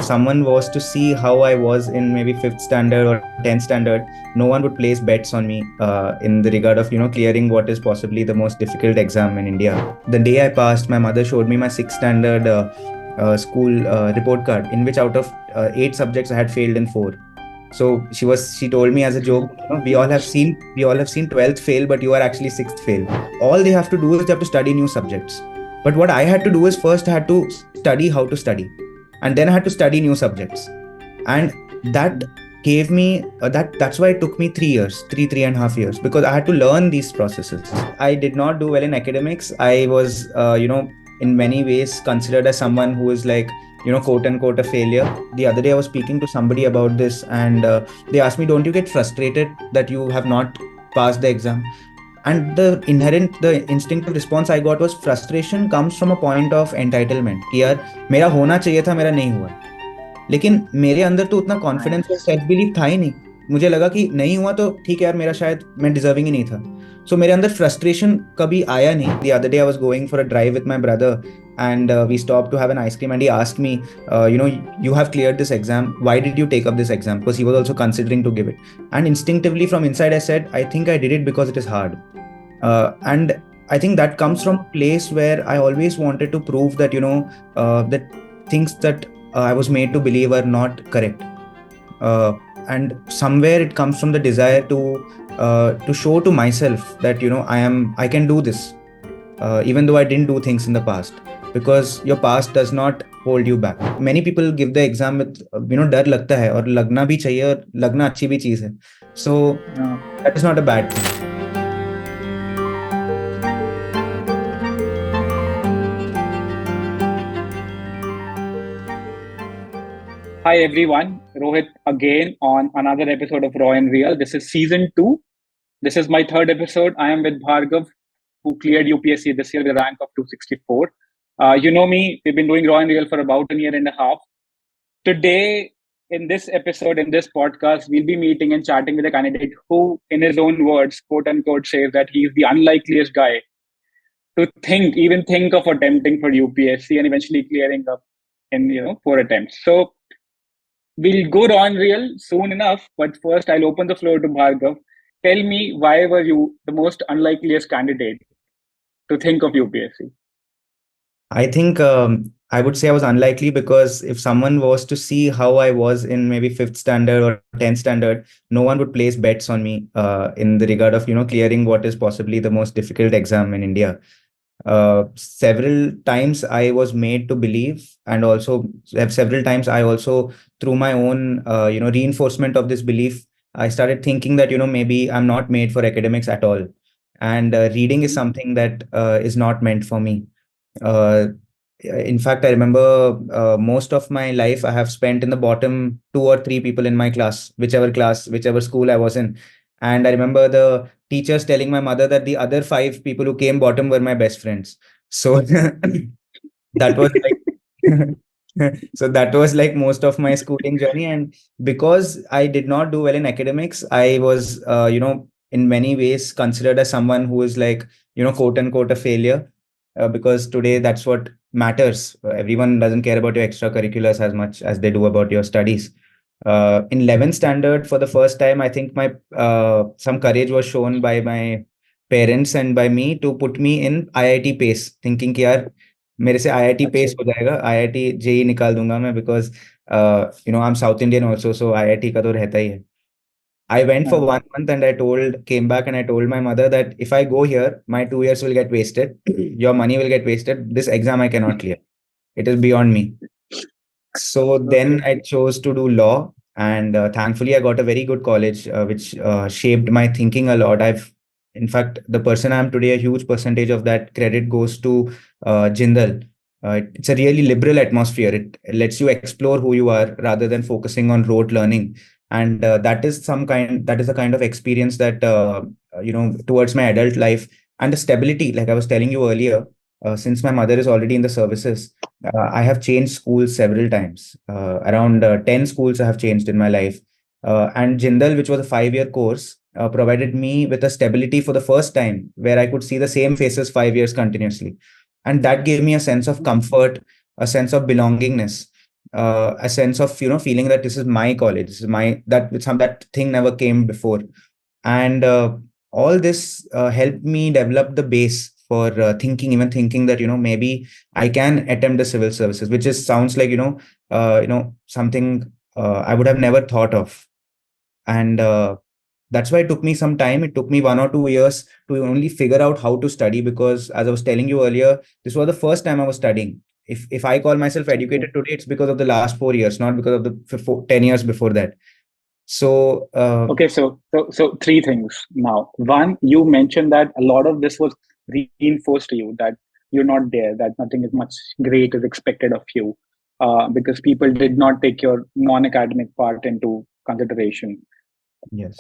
someone was to see how I was in maybe 5th standard or 10th standard, no one would place bets on me in the regard of, clearing what is possibly the most difficult exam in India. The day I passed, my mother showed me my 6th standard school report card, in which out of 8 subjects I had failed in 4. So she told me as a joke, we all have seen 12th fail, but you are actually 6th fail. All they have to do is they have to study new subjects. But what I had to do is first I had to study how to study, and then I had to study new subjects, and that gave me that's why it took me 3 years, three and a half years, because I had to learn these processes. I did not do well in academics. I was in many ways considered as someone who is like, quote unquote a failure. The other day I was speaking to somebody about this, and they asked me, don't you get frustrated that you have not passed the exam? And the instinctive response I got was frustration comes from a point of entitlement कि यार मेरा होना चाहिए था, मेरा नहीं हुआ. लेकिन मेरे अंदर तो उतना कॉन्फिडेंस और सेल्फ बिलीफ था ही नहीं. मुझे लगा कि नहीं हुआ तो ठीक है यार, मेरा शायद मैं डिजर्विंग ही नहीं था. सो मेरे अंदर फ्रस्ट्रेशन कभी आया नहीं. The other day I was going for a drive with my brother, and we stopped to have an ice cream, and he asked me, you have cleared this exam, why did you take up this exam? Because he was also considering to give it. And instinctively from inside I said, I think I did it because it is hard. And I think that comes from a place where I always wanted to prove that, that things that I was made to believe are not correct. And somewhere it comes from the desire to show to myself that, I can do this, even though I didn't do things in the past, because your past does not hold you back. Many people give the exam with, डर लगता है, और लगना भी चाहिए, और लगना अच्छी भी चीज है. So that is not a bad thing. Hi everyone, Rohit again on another episode of Raw and Real. This is season 2. This is my 3rd episode. I am with Bhargav, who cleared UPSC this year with a rank of 264. You know me, we've been doing Raw and Real for about a year and a half. Today, in this episode, in this podcast, we'll be meeting and chatting with a candidate who, in his own words, quote unquote, says that he's the unlikeliest guy to even think of attempting for UPSC and eventually clearing up in 4 attempts. So we'll go Raw and Real soon enough, but first I'll open the floor to Bhargav. Tell me, why were you the most unlikeliest candidate to think of UPSC? I think I would say I was unlikely because if someone was to see how I was in maybe 5th standard or 10th standard, no one would place bets on me in the regard of, clearing what is possibly the most difficult exam in India. Several times I was made to believe, and also several times I also, through my own reinforcement of this belief, I started thinking that maybe I'm not made for academics at all, and reading is something that is not meant for me. In fact, I remember most of my life I have spent in the bottom 2 or 3 people in my class, whichever school I was in. And I remember the teachers telling my mother that the other 5 people who came bottom were my best friends. So that was like so that was like most of my schooling journey. And because I did not do well in academics, I was in many ways considered as someone who is like, quote unquote a failure, because today that's what matters. Everyone doesn't care about your extracurriculars as much as they do about your studies. In 11th standard, for the first time, I think my some courage was shown by my parents and by me to put me in IIT PACE, thinking कि यार मेरे से IIT PACE हो जाएगा, IIT JEE निकाल दूंगा मैं, because I'm South Indian also, so IIT का तो रहता ही है. I went for 1 month and came back and I told my mother that if I go here, my 2 years will get wasted. Your money will get wasted. This exam I cannot clear. It is beyond me. So then I chose to do law, and thankfully I got a very good college, which shaped my thinking a lot. In fact, the person I am today, a huge percentage of that credit goes to Jindal. It's a really liberal atmosphere. It lets you explore who you are rather than focusing on rote learning. And that is the kind of experience that, towards my adult life, and the stability, like I was telling you earlier, since my mother is already in the services, I have changed schools several times. Around 10 schools I have changed in my life. And Jindal, which was a 5-year course, provided me with a stability for the first time where I could see the same faces 5 years continuously. And that gave me a sense of comfort, a sense of belongingness. a sense of feeling that this is my college, this is my that thing never came before. And all this helped me develop the base for thinking that maybe I can attempt the civil services, which is sounds like something I would have never thought of. And that's why it took me some time. It took me 1 or 2 years to only figure out how to study, because as I was telling you earlier, this was the first time I was studying. If I call myself Okay. educated today, it's because of the last 4 years, not because of the 10 years before that. So Okay, so three things now. One, you mentioned that a lot of this was reinforced to you, that you're not there, that nothing is much great is expected of you, because people did not take your non-academic part into consideration. yes.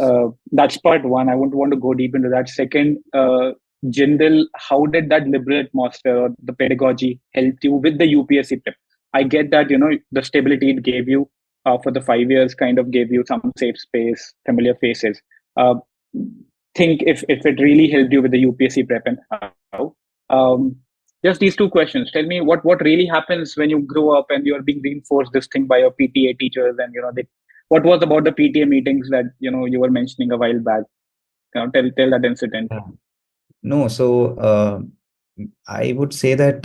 That's part one. I won't want to go deep into that. Second, Jindal, how did that liberal atmosphere or the pedagogy help you with the UPSC prep? I get that, the stability it gave you for the 5 years kind of gave you some safe space, familiar faces. Uh, think if it really helped you with the UPSC prep and how. Just these two questions. Tell me what really happens when you grow up and you're being reinforced this thing by your PTA teachers, and what was about the PTA meetings that you were mentioning a while back? Tell that incident. Yeah. No, so I would say that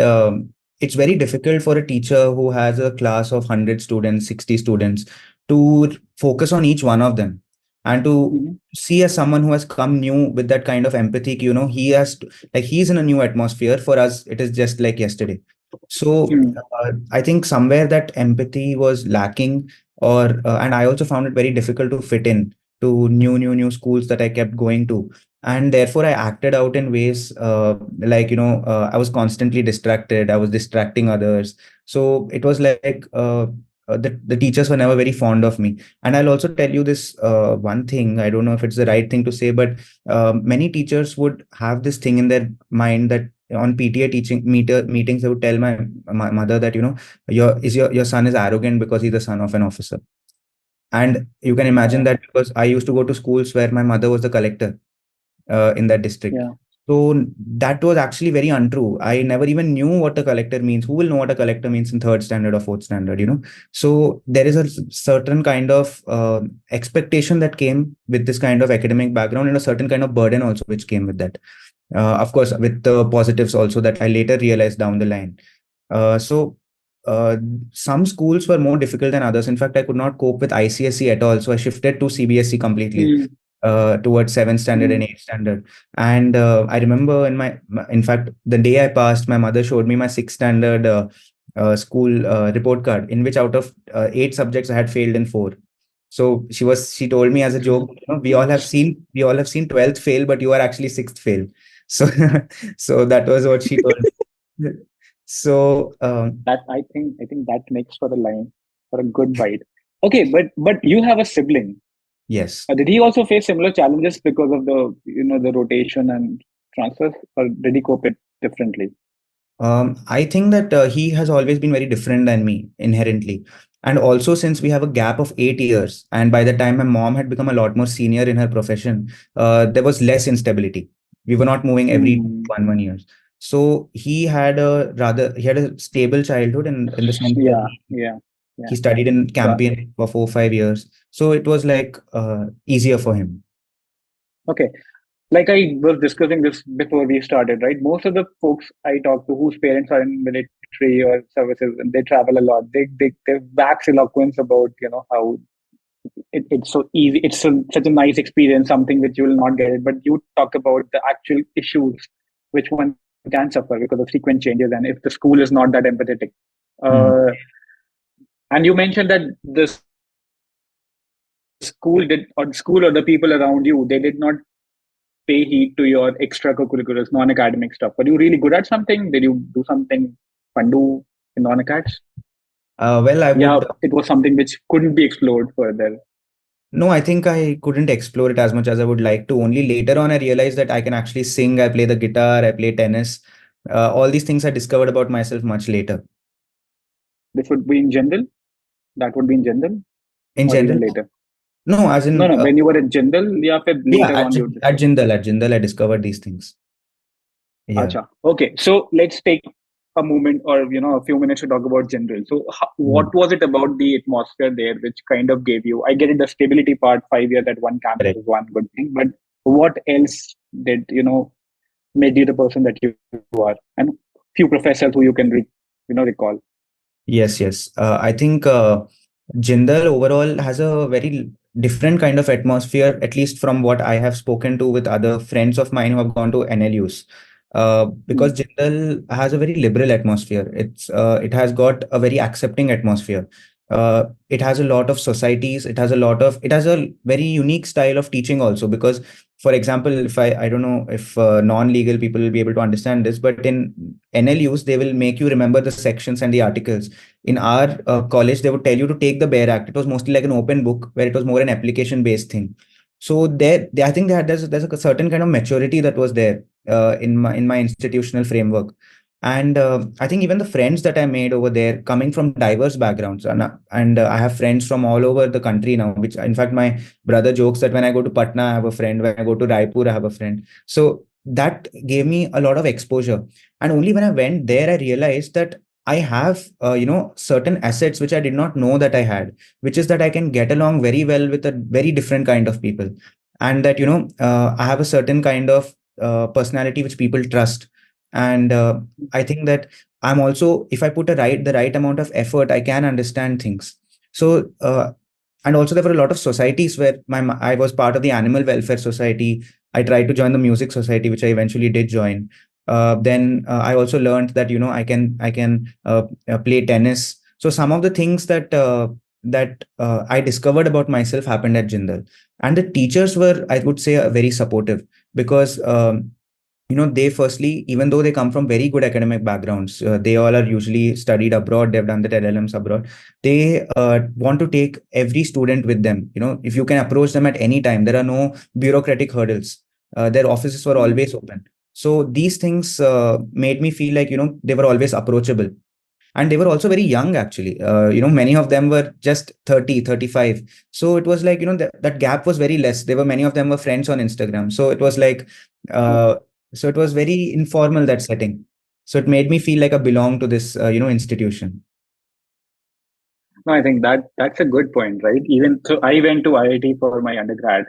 it's very difficult for a teacher who has a class of 100 students, 60 students, to focus on each one of them, and to Mm-hmm. see as someone who has come new with that kind of empathy. He has to, like, he's in a new atmosphere. For us, it is just like yesterday. So I think somewhere that empathy was lacking, and I also found it very difficult to fit in to new schools that I kept going to. And therefore I acted out in ways I was constantly distracted, I was distracting others. So it was like the teachers were never very fond of me. And I'll also tell you this one thing. I don't know if it's the right thing to say, but many teachers would have this thing in their mind that on PTA meetings they would tell my mother that your son is arrogant because he's the son of an officer. And you can imagine Yeah, that, because I used to go to schools where my mother was the collector in that district. yeah. So that was actually very untrue. I never even knew what a collector means. Who will know what a collector means in third standard or fourth standard? So there is a certain kind of expectation that came with this kind of academic background, and a certain kind of burden also which came with that. Of course, with the positives also that I later realized down the line. So some schools were more difficult than others. In fact, I could not cope with ICSE at all. So I shifted to CBSE completely Mm, towards seventh standard and mm. eighth standard. And I remember in fact, the day I passed, my mother showed me my sixth standard school report card, in which out of eight subjects I had failed in four. So she told me as a joke, we all have seen 12th fail, but you are actually sixth fail. So so that was what she told me. So That I think that makes for a line for a good bite. Okay, but you have a sibling. yes. Did he also face similar challenges because of the rotation and transfers, or did he cope it differently? I think that he has always been very different than me inherently. And also, since we have a gap of 8 years, and by the time my mom had become a lot more senior in her profession, there was less instability. We were not moving every Mm, 1 years. So he had a stable childhood in the sense that yeah, he, yeah, he yeah. studied in Got it. Campion for 4 5 years. So it was like easier for him. Okay. Like I was discussing this before we started, right? Most of the folks I talk to whose parents are in military or services and they travel a lot, they wax eloquence about how it's so easy, such a nice experience, something which you will not get it. But you talk about the actual issues which one can suffer because of frequent changes, and if the school is not that empathetic. Hmm. Uh, and you mentioned that the school or the people around you, they did not pay heed to your extracurriculars, non-academic stuff. Were you really good at something? Did you do something fun do in non-acads? Well, I Yeah, would. it was something which couldn't be explored further. No, I think I couldn't explore it as much as I would like to. Only later on, I realized that I can actually sing, I play the guitar, I play tennis. All these things I discovered about myself much later. This would be in general. That would be in general, In or general, even later. no, as No, in, no. When you were in general, yeah, yeah, later on you At discovered. Jindal, I discovered these things. Yeah. Acha. Okay, so let's take a moment or a few minutes to talk about Jindal. So what was it about the atmosphere there which kind of gave you? I get it, the stability part, 5 years at one campus Correct. is one good thing, but what else did made you the person that you are, and few professors who you can recall? Yes, yes. I think Jindal overall has a very different kind of atmosphere, at least from what I have spoken to with other friends of mine who have gone to NLUs. Because Mm. Jindal has a very liberal atmosphere. It has got a very accepting atmosphere. It has a lot of societies. It has a very unique style of teaching also. Because, for example, if I don't know if non-legal people will be able to understand this, but in NLUs they will make you remember the sections and the articles. In our college they would tell you to take the bare act. It was mostly like an open book where it was more an application based thing. So I think that there's a certain kind of maturity that was there in my institutional framework. And I think even the friends that I made over there coming from diverse backgrounds, and I have friends from all over the country now, which in fact my brother jokes that when I go to Patna I have a friend, when I go to Raipur I have a friend. So that gave me a lot of exposure. And only when I went there I realized that I have, certain assets which I did not know that I had, which is that I can get along very well with a very different kind of people, and that I have a certain kind of personality which people trust, and I think that I'm also, if I put the right amount of effort, I can understand things. So and also there were a lot of societies where I was part of the animal welfare society. I tried to join the music society, which I eventually did join. Then I also learned that I can play tennis. So some of the things that I discovered about myself happened at Jindal, and the teachers were, I would say, very supportive, because they firstly, even though they come from very good academic backgrounds, they all are usually studied abroad, they've done their LLMs abroad. They want to take every student with them. If you can approach them at any time, there are no bureaucratic hurdles. Their offices were Mm. always open. So these things made me feel like they were always approachable, and they were also very young actually. Many of them were just 30, 35. So it was like that gap was very less. They were Many of them were friends on Instagram, so it was like uh, so it was very informal, that setting. So it made me feel like I belong to this institution. No, I think that's a good point, right? Even so, I went to IIT for my undergrad,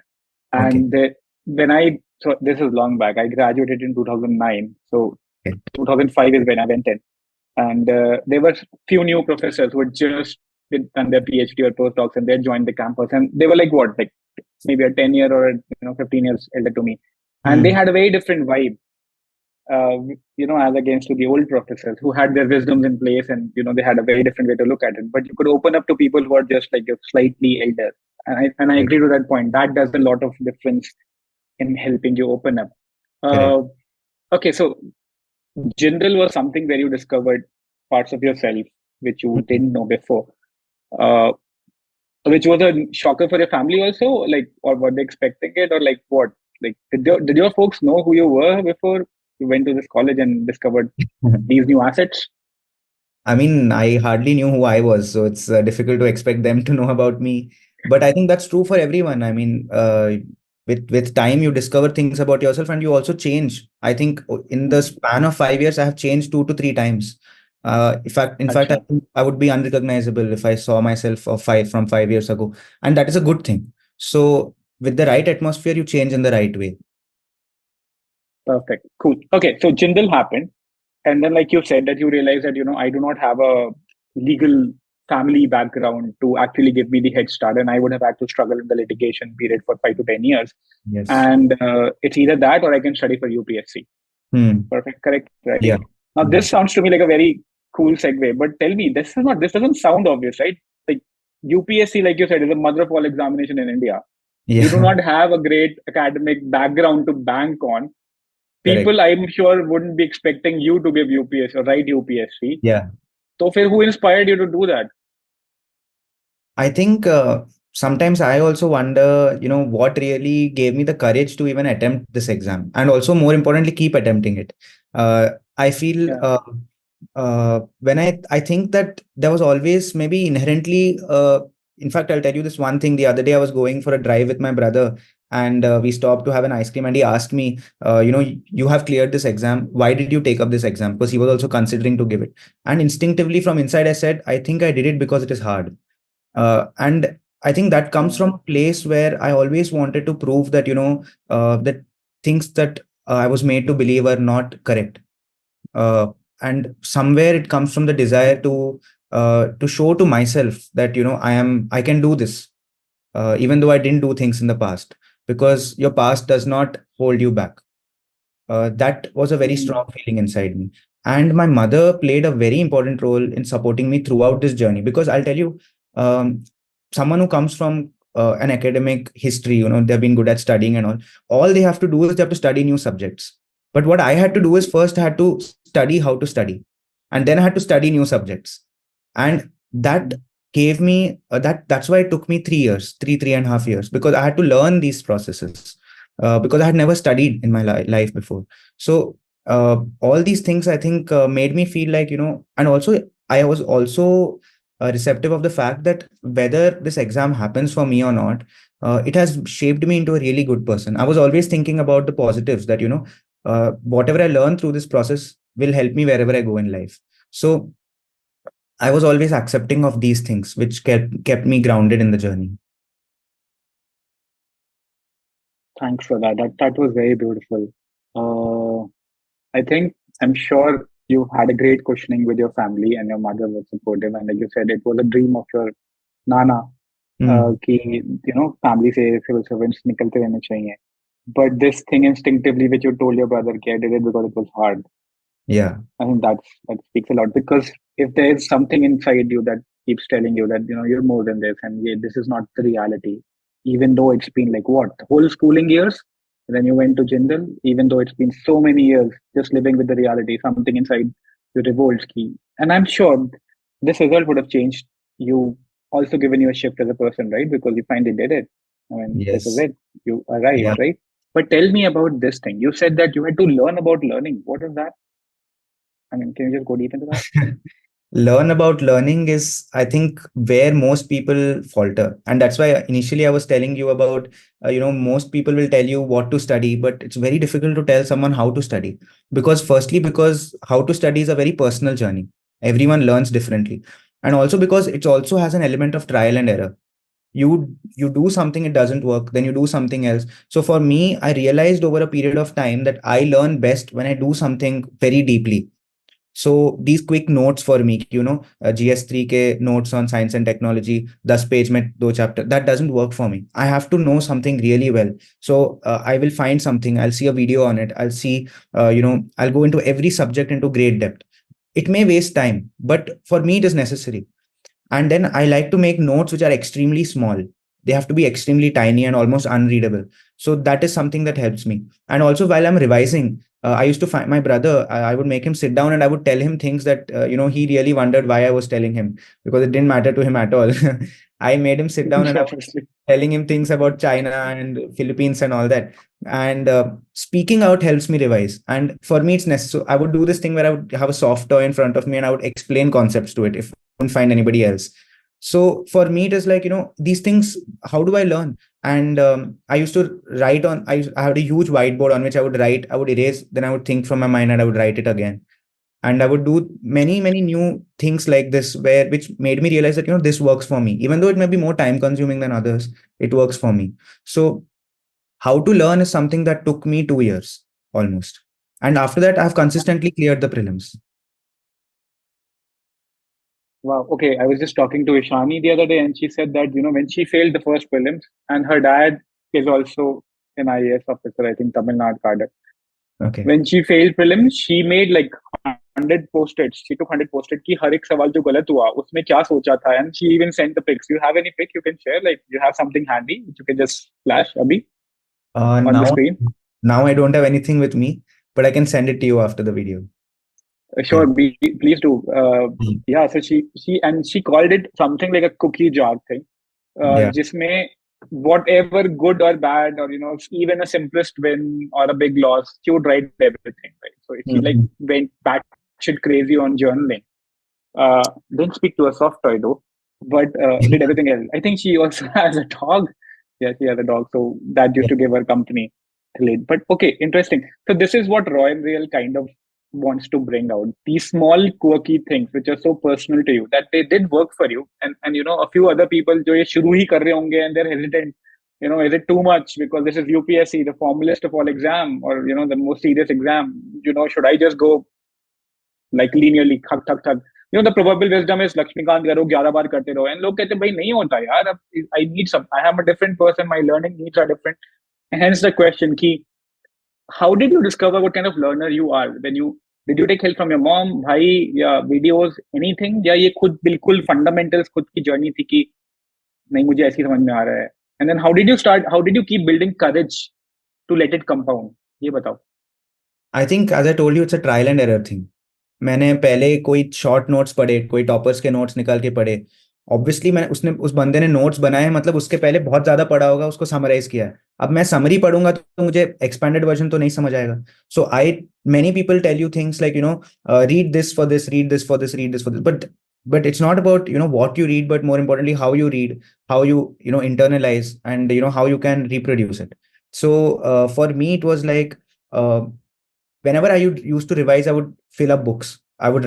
Okay. and when I so this is long back. I graduated in 2009, so Okay. 2005 is when I went in, and there were few new professors who had just done their PhD or postdocs, and they had joined the campus, and they were like what, like maybe a 10-year or 15 years elder to me, and they Hmm. had a very different vibe, as against to the old professors who had their wisdoms in place, and they had a very different way to look at it. But you could open up to people who are just like slightly elder, and I Correct. agree to that point. That does a lot of difference in helping you open up. Correct. Uh, okay, so Jindal was something where you discovered parts of yourself which you Mhm. didn't know before. Uh, which was a shocker for your family also, like, or were they expecting it, or like what? Like, did your folks know who you were before you went to this college and discovered these new assets? I mean, I hardly knew who I was, so it's difficult to expect them to know about me. But I think that's true for everyone. I mean, with time, you discover things about yourself, and you also change. I think in the Hmm. span of 5 years, I have changed 2 to 3 times. In fact, I Acha. think I would be unrecognizable if I saw myself from 5 years ago, and that is a good thing. So, with the right atmosphere, you change in the right way. Perfect. Cool. Okay, so Jindal happened, and then like you said that you realized that I do not have a legal family background to actually give me the head start, and I would have had to struggle in the litigation period for 5 to 10 years. Yes. And it's either that or I can study for UPSC. Hmm. Perfect. Correct. Right. Yeah. Now Yeah. this sounds to me like a very cool segue. But tell me, this doesn't sound obvious, right? Like UPSC, like you said, is the mother of all examination in India. You do Yeah. not have a great academic background to bank on. Correct. People, I'm sure, wouldn't be expecting you to give UPSC or write UPSC. Yeah. So, who inspired you to do that? I think sometimes I also wonder, what really gave me the courage to even attempt this exam, and also more importantly, keep attempting it. I feel Yeah. when I think that there was always maybe inherently. In fact, I'll tell you this one thing. The other day, I was going for a drive with my brother, and we stopped to have an ice cream, and he asked me, you have cleared this exam. Why did you take up this exam? Because he was also considering to give it. And instinctively from inside, I said, I think I did it because it is hard. And I think that comes from a place where I always wanted to prove that, that things that I was made to believe are not correct. And somewhere it comes from the desire to show to myself that, I can do this, even though I didn't do things in the past, because your past does not hold you back. That was a very strong feeling inside me. And my mother played a very important role in supporting me throughout this journey, because I'll tell you, um, someone who comes from an academic history, they've been good at studying and all they have to do is they have to study new subjects. But what I had to do is first I had to study how to study, and then I had to study new subjects. And that gave me that's why it took me 3 years, 3.5 years, because I had to learn these processes, because I had never studied in my life before. So all these things, I think, made me feel like, and also I was also receptive of the fact that whether this exam happens for me or not, it has shaped me into a really good person. I was always thinking about the positives that, whatever I learn through this process will help me wherever I go in life. So I was always accepting of these things, which kept me grounded in the journey. Thanks for that. That was very beautiful. I think I'm sure you had a great questioning with your family and your mother was supportive. And like you said, it was a dream of your nana कि family से civil servants निकलते रहने चाहिए. But this thing instinctively, which you told your brother, I did it because it was hard. Yeah. I think that speaks a lot, because if there is something inside you that keeps telling you that you're more than this, and this is not the reality, even though it's been like what whole schooling years, then you went to Jindal, even though it's been so many years just living with the reality, something inside you revolts key. And I'm sure this result would have changed you, also given you a shift as a person, right? Because you finally did it. I mean, this is Yes. it. You arrived, Yeah. right? But tell me about this thing. You said that you had to learn about learning. What is that? I mean, can you just go deep into that? Learn about learning is, I think, where most people falter. And that's why initially I was telling you about, most people will tell you what to study, but it's very difficult to tell someone how to study. Because firstly, because how to study is a very personal journey. Everyone learns differently. And also because it also has an element of trial and error. You do something, it doesn't work, then you do something else. So for me, I realized over a period of time that I learn best when I do something very deeply. So these quick notes for me, GS3 ke notes on science and technology, 10 page mein 2 chapter, that doesn't work for me. I have to know something really well. So I will find something, I'll see a video on it, I'll see, I'll go into every subject into great depth. It may waste time, but for me, it is necessary. And then I like to make notes which are extremely small. They have to be extremely tiny and almost unreadable. So that is something that helps me. And also while I'm revising, I used to find my brother, I would make him sit down and I would tell him things that, he really wondered why I was telling him, because it didn't matter to him at all. I made him sit down and I was Obviously. telling him things about China and Philippines and all that. And speaking out helps me revise. And for me, it's necessary. I would do this thing where I would have a soft toy in front of me and I would explain concepts to it if I couldn't find anybody else. So for me, it is like, these things, how do I learn? And I used to write on, I had a huge whiteboard on which I would write, I would erase, then I would think from my mind and I would write it again. And I would do many new things like this, which made me realize that, this works for me. Even though it may be more time consuming than others, it works for me. So how to learn is something that took me 2 years almost. And after that, I've consistently cleared the prelims. Wow. Okay. I was just talking to Ishani the other day, and she said that, when she failed the first prelims, and her dad is also an IAS officer, I think Tamil Nadu cadre. Okay. When she failed prelims, she made like 100 post-its. She took 100 post-it ki har ek sawal jo galat hua, usme kya socha tha, and she even sent the pics. You have any pic you can share? Like, you have something handy which you can just flash abhi on the Now, screen? now I don't have anything with me, but I can send it to you after the video. Sure, please do. Mm. Yeah, so she called it something like a cookie jar thing, Yeah. जिसमें whatever good or bad, or even a simplest win or a big loss, she would write everything, right? So if she like Mhm. went batshit crazy on journaling, didn't speak to a soft toy though, but did everything else. I think she also has a dog Yeah, she has a dog, so that used Yeah. to give her company. But okay, interesting. So this is what Roy and Real kind of wants to bring out. These small quirky things which are so personal to you that they did work for you, and a few other people जो ये शुरू ही कर रहे होंगे and they're hesitant. Is it too much because this is UPSC, the formalist of all exam, or the most serious exam? Should I just go like linearly thक थक थक the probable wisdom is Lakshmikant करो 11 बार करते रहो and लोग कहते भाई नहीं होता यार अब I need some I am a different person, my learning needs are different. And hence the question ki how did you discover what kind of learner you are when you did you take help from your mom भाई या videos anything या ये खुद बिल्कुल fundamentals खुद की journey थी कि नहीं मुझे ऐसी समझ में आ रहा है. And then how did you keep building courage to let it compound? ये बताओ. I think as I told you, it's a trial and error thing. मैंने पहले कोई शॉर्ट नोट्स पढ़े, कोई टॉपर्स के नोट्स निकाल के पढ़े. ऑब्वियसली मैंने उस बंदे ने नोट्स बनाए, मतलब उसके पहले बहुत ज्यादा पढ़ा होगा, उसको समराइज किया है. अब मैं समरी पढ़ूंगा तो मुझे एक्सपेंडेड वर्जन तो नहीं समझ आएगा. So many people tell you things like read this for this, read this for this, read this for this, but it's not about what you read, but more importantly how you read, how you internalize, and how you can reproduce it. So for me it was like, whenever I used to revise, I would fill up books. I would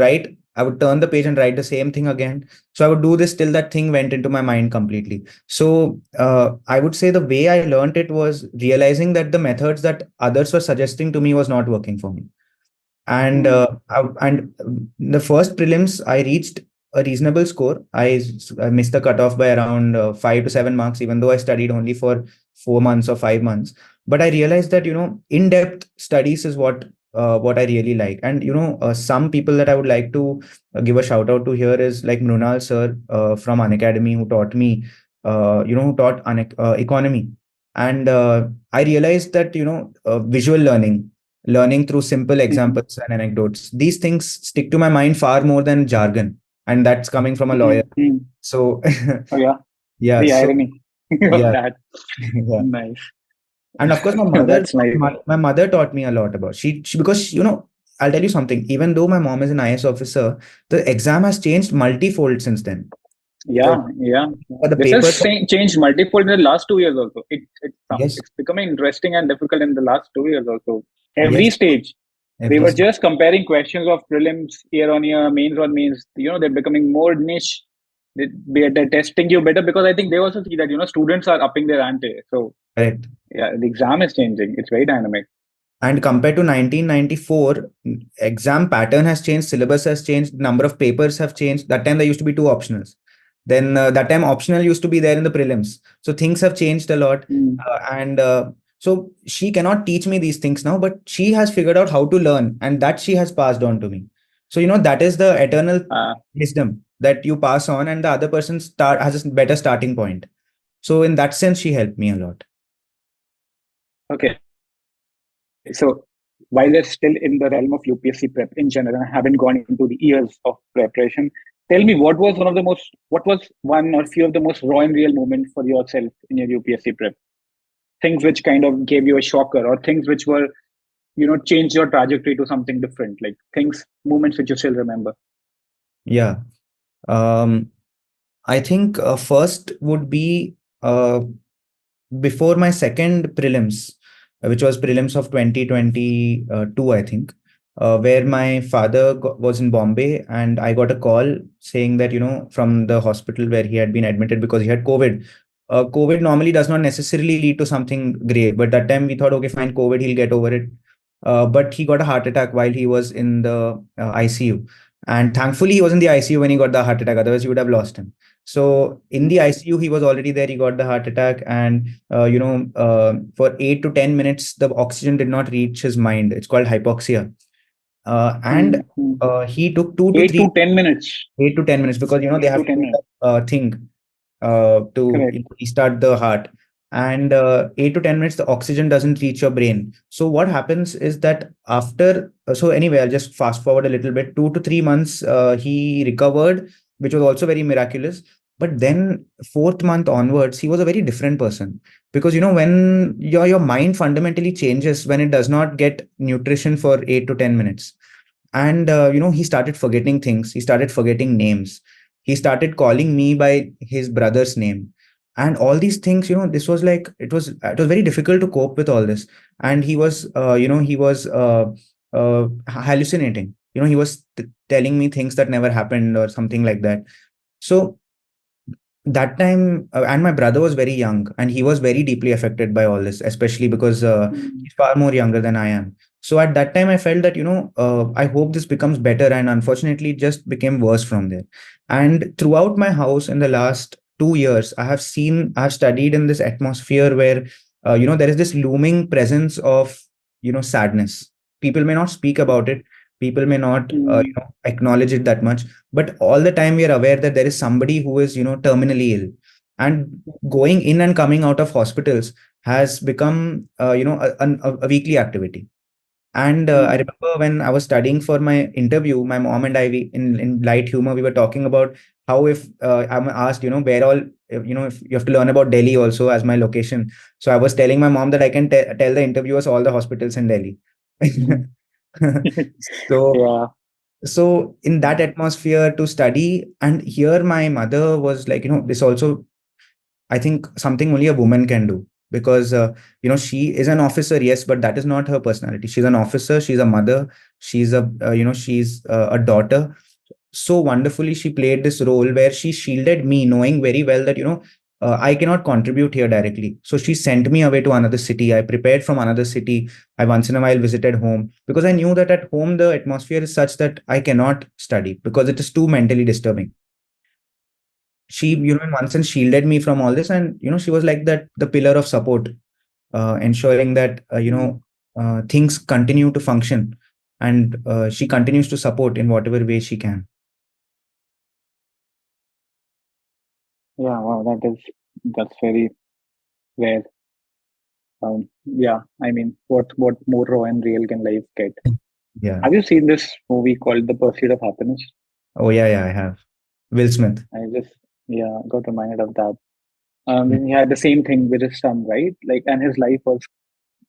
turn the page and write the same thing again. So I would do this till that thing went into my mind completely. So I would say the way I learned it was realizing that the methods that others were suggesting to me was not working for me. And the first prelims, I reached a reasonable score. I missed the cutoff by around 5 to 7 marks, even though I studied only for 4 months or 5 months. But I realized that in-depth studies is what I really like. And some people that I would like to give a shout out to here is like Mrunal sir from Unacademy, who taught me, who taught economy. And I realized that visual learning through simple examples and anecdotes, these things stick to my mind far more than jargon, and that's coming from a lawyer. So Oh yeah. yeah, The so irony of yeah. that. Yeah. Nice. And of course, That's nice. my mother taught me a lot about she because I'll tell you something. Even though my mom is an IAS officer, the exam has changed multifold since then. Yeah. The This paper. has changed multiple in the last 2 years also. Yes. It's becoming interesting and difficult in the last 2 years also. Every Yes. stage. Every We were stage. just comparing questions of prelims year on year, mains on mains. They're becoming more niche. They're testing you better because I think they also see that students are upping their ante. So Correct. yeah, the exam is changing. It's very dynamic. And compared to 1994, exam pattern has changed, syllabus has changed, number of papers have changed. That time there used to be 2 optionals. Then that time optional used to be there in the prelims. So things have changed a lot. And so she cannot teach me these things now, but she has figured out how to learn, and that she has passed on to me. So that is the eternal wisdom that you pass on, and the other person has a better starting point. So in that sense, she helped me a lot. Okay. So while we're still in the realm of UPSC prep in general, I haven't gone into the years of preparation. Tell me, what was one or few of the most raw and real moments for yourself in your UPSC prep? Things which kind of gave you a shocker, or things which were, changed your trajectory to something different, like moments which you still remember. Yeah. I think first would be before my second prelims, which was prelims of 2022, I think, where my father was in Bombay, and I got a call saying that, from the hospital where he had been admitted because he had COVID. COVID normally does not necessarily lead to something great, but that time we thought, okay, fine, COVID, he'll get over it. But he got a heart attack while he was in the ICU. And thankfully, he was in the ICU when he got the heart attack. Otherwise, you would have lost him. So in the ICU, he was already there. He got the heart attack, and for 8 to 10 minutes, the oxygen did not reach his mind. It's called hypoxia. And he took 2 to 3 8 to 10 minutes. 8 to 10 minutes because they have to do that thing to restart the heart. And 8 to 10 minutes, the oxygen doesn't reach your brain. So what happens is that after, so anyway, I'll just fast forward a little bit. 2 to 3 months, he recovered, which was also very miraculous. But then 4th month onwards, he was a very different person, because when your mind fundamentally changes when it does not get nutrition for 8 to 10 minutes. And he started forgetting things. He started forgetting names. He started calling me by his brother's name. and all these things, this was like, it was very difficult to cope with all this. And he was hallucinating. He was telling me things that never happened or something like that. So that time, and my brother was very young, and he was very deeply affected by all this, especially because Mm. he's far more younger than I am. So at that time I felt that, I hope this becomes better, and unfortunately it just became worse from there. And throughout my house in the last 2 years, I have studied in this atmosphere where there is this looming presence of sadness. People may not speak about it, people may not Mm. acknowledge it that much, but all the time we are aware that there is somebody who is terminally ill. And going in and coming out of hospitals has become a weekly activity. And I Mm. remember when I was studying for my interview, my mom and I, in light humor, we were talking about how, if I'm asked, where all, if you have to learn about Delhi also as my location. So I was telling my mom that I can tell the interviewers all the hospitals in Delhi. so Yeah. so in that atmosphere to study, and here my mother was like, this also, I think, something only a woman can do, because she is an officer, yes, but that is not her personality. She's an officer, she's a mother, she's a daughter. So wonderfully she played this role where she shielded me, knowing very well that I cannot contribute here directly. So she sent me away to another city. I prepared from another city. I once in a while visited home, because I knew that at home the atmosphere is such that I cannot study because it is too mentally disturbing. She, in one sense, shielded me from all this, and she was like that, the pillar of support, ensuring that Mm. things continue to function, and she continues to support in whatever way she can. Yeah. Wow. That's very rare. Yeah. I mean, what more raw and real can life get? Yeah. Have you seen this movie called The Pursuit of Happiness? Oh, yeah, yeah, I have. Will Smith. I just, yeah, got reminded of that. Mm. He had the same thing with his son, right? Like, and his life was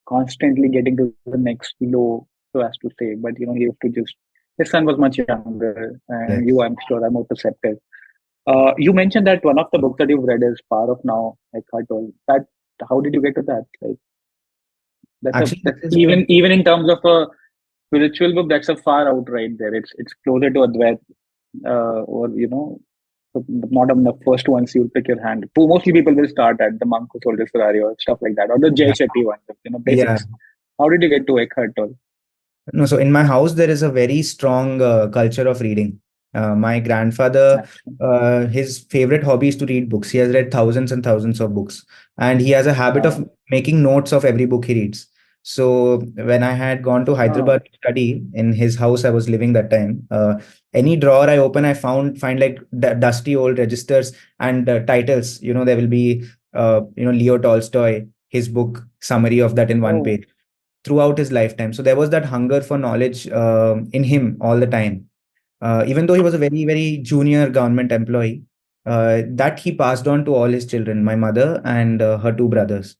constantly getting to the next low, so as to say. But he used to just. His son was much younger, and you, Yes. I'm sure, are more perceptive. You mentioned that one of the books that you've read is Power of Now, Eckhart Tolle. That, how did you get to that? Like, Actually, that's it is a, even in terms of a spiritual book, that's a far out right there. It's closer to Advait, or the first ones you'll pick your hand. Mostly people will start at the monk who sold his Ferrari or stuff like that, or the Jay yeah. Shetty one, Yeah. basics. How did you get to Eckhart Tolle? No, so in my house, there is a very strong culture of reading. My grandfather, Actually, his favorite hobby is to read books. He has read thousands and thousands of books, and he has a habit of wow. making notes of every book he reads. So when I had gone to Oh, Hyderabad to study in his house, I was living that time. Any drawer I open, I find like dusty old registers and titles. There will be Leo Tolstoy, his book summary of that in one oh, page throughout his lifetime. So there was that hunger for knowledge in him all the time. Even though he was a very, very junior government employee, that he passed on to all his children, my mother and her two brothers.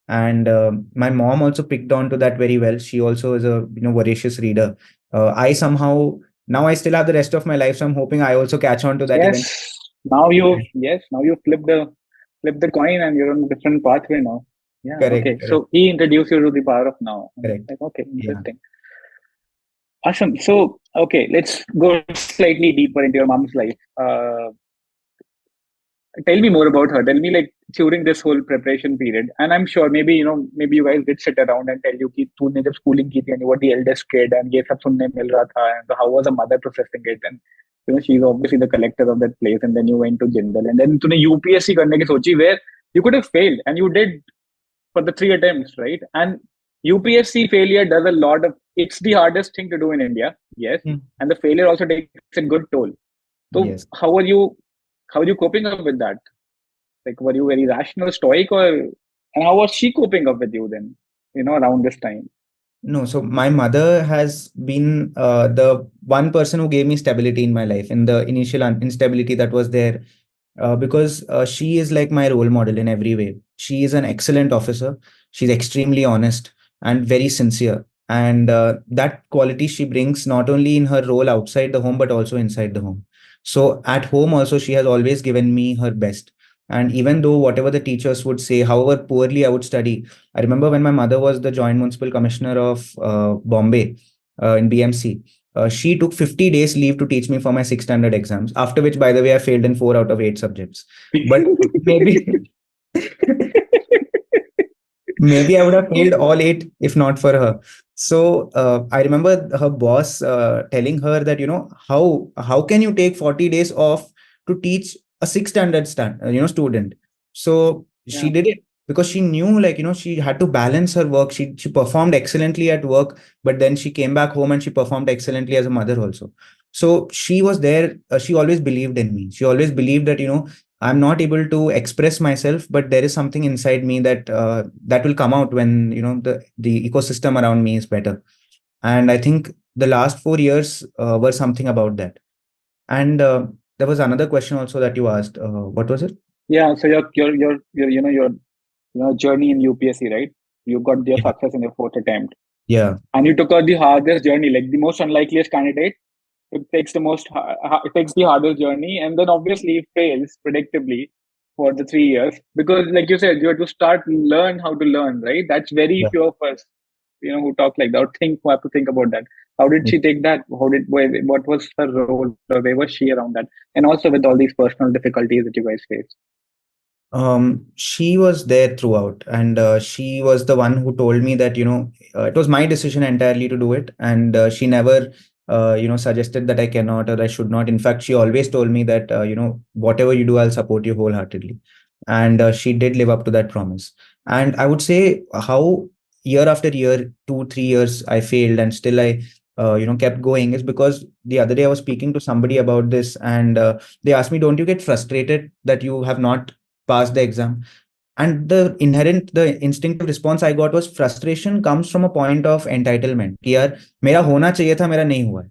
And my mom also picked on to that very well. She also is a voracious reader. I somehow now I still have the rest of my life, so I'm hoping I also catch on to that event. yes. Now you flip the coin, and you're on a different pathway now. Yeah. Correct, Okay. correct, So he introduced you to the Power of Now. And correct. like, okay, Yeah. interesting. Awesome. So, okay, let's go slightly deeper into your mom's life. Tell me more about her. Tell me, like, during this whole preparation period, and I'm sure maybe maybe you guys did sit around and tell you कि तूने जब schooling की थी and you were the eldest kid and ये सब सुनने मिल रहा था, and how was the mother processing it, and she's obviously the collector of that place, and then you went to Jindal, and then तूने UPSC करने की सोची, where you could have failed and you did for the three attempts, right? And UPSC failure does a lot of, it's the hardest thing to do in India, yes, Mm. and the failure also takes a good toll. So Yes. how are you coping up with that? Like, were you very rational, stoic, or and how was she coping up with you then? Around this time. No, so my mother has been the one person who gave me stability in my life in the initial instability that was there, because she is like my role model in every way. She is an excellent officer. She's extremely honest and very sincere. And that quality she brings not only in her role outside the home, but also inside the home. So at home, also, she has always given me her best. And even though whatever the teachers would say, however poorly I would study, I remember when my mother was the Joint Municipal Commissioner of Bombay in BMC, she took 50 days leave to teach me for my sixth standard exams, after which, by the way, I failed in 4 out of 8 subjects. But maybe maybe I would have failed all 8 if not for her. So I remember her boss telling her that, how can you take 40 days off to teach a sixth standard student? So she Yeah. did it because she knew, like, she had to balance her work. She performed excellently at work, but then she came back home and she performed excellently as a mother also. So she was there. She always believed in me. She always believed that, I'm not able to express myself, but there is something inside me that will come out when, the ecosystem around me is better. And I think the last 4 years were something about that. And there was another question also that you asked. What was it? Yeah. So your journey in UPSC, right? You got your Yeah. success in your fourth attempt, Yeah. and you took out the hardest journey, like the most unlikeliest candidate. It takes it takes the hardest journey, and then obviously fails predictably for the 3 years because, like you said, you have to learn how to learn, right? That's very Yeah. few of us, who talk like that, or who have to think about that. How did she take that? What was her role, or where was she around that? And also with all these personal difficulties that you guys faced. She was there throughout, and she was the one who told me that, it was my decision entirely to do it, and she never, suggested that I cannot or I should not. In fact, she always told me that, whatever you do, I'll support you wholeheartedly, and she did live up to that promise. And I would say how year after year, 2, 3 years, I failed, and still I, kept going, is because the other day I was speaking to somebody about this, and they asked me, "Don't you get frustrated that you have not pass the exam?" And the instinctive response I got was, frustration comes from a point of entitlement कि यार मेरा होना चाहिए था, मेरा नहीं हुआ है.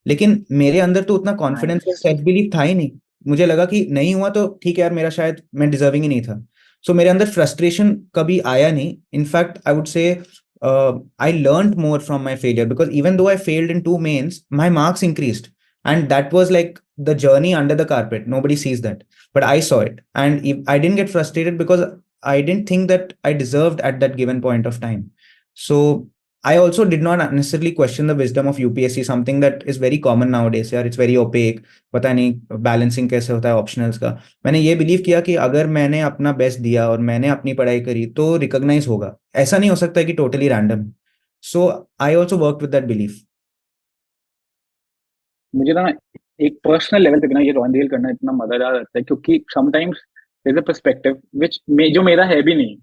लेकिन मेरे अंदर तो उतना कॉन्फिडेंस और Nice. सेल्फ बिलीफ था ही नहीं. मुझे लगा कि नहीं हुआ तो ठीक है यार, मेरा शायद मैं डिजर्विंग ही नहीं था. सो मेरे अंदर फ्रस्ट्रेशन कभी आया नहीं. In fact I would say I learned more from my failure, because even though I failed in 2 mains, my marks increased. And that was like the journey under the carpet. Nobody sees that. But I saw it. And if I didn't get frustrated because I didn't think that I deserved at that given point of time. So I also did not necessarily question the wisdom of UPSC, something that is very common nowadays. यार, it's very opaque. पता नहीं balancing कैसे होता है optionals का. मैंने ये believe किया कि अगर मैंने अपना बेस्ट दिया और मैंने अपनी पढ़ाई करी तो रिकॉग्नाइज होगा. ऐसा नहीं हो सकता कि totally random. So I also work with that belief. मुझे ना एक पर्सनल लेवल पे ना ये रॉन डील करना इतना मजेदार लगता है क्योंकि sometimes there is a perspective जो मेरा है भी नहीं,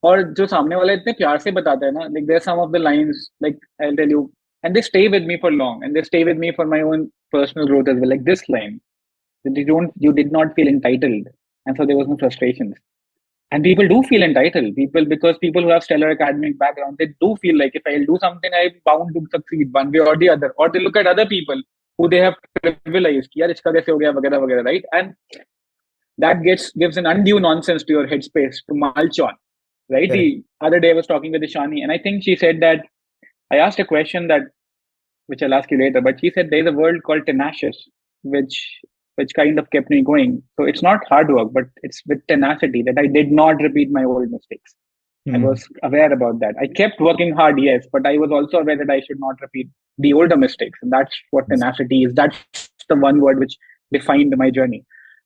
और जो सामने वाला इतने प्यार से बताता है ना, like there some of the lines, like I will tell you, and they stay with me for long, and they stay with me for my own personal growth as well, like this line, that you did not feel entitled, and so there was no frustrations. And people do feel entitled, because people who have stellar academic background, they do feel like if I'll do something, I'm bound to succeed one way or the other. Or they look at other people who they have privileged, कि यार इसका कैसे हो गया वगैरह वगैरह, right? And that gives an undue nonsense to your headspace to mulch on, right? Correct. The other day I was talking with Ishani, and I think she said that I asked a question that which I'll ask you later, but she said there's a word called tenacious, which kind of kept me going. So it's not hard work, but it's with tenacity that I did not repeat my old mistakes. I was aware about that. I kept working hard, yes, but I was also aware that I should not repeat the older mistakes. And that's what tenacity is. That's the one word which defined my journey.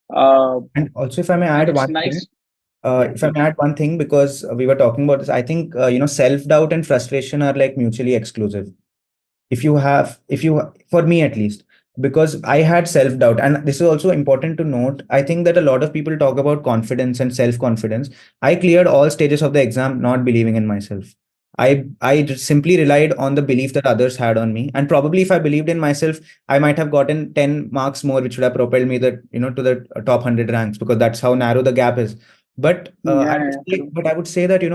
And also, if I may add It's one thing, nice. Yeah, if I please. may add one thing, because we were talking about this, I think, self-doubt and frustration are like mutually exclusive. If you, for me at least, because I had self-doubt, and this is also important to note. I think that a lot of people talk about confidence and self-confidence. I cleared all stages of the exam not believing in myself. I just simply relied on the belief that others had on me, and probably if I believed in myself, I might have gotten 10 marks more, which would have propelled me to the top 100 ranks, because that's how narrow the gap is. But Yeah, true. I would say that,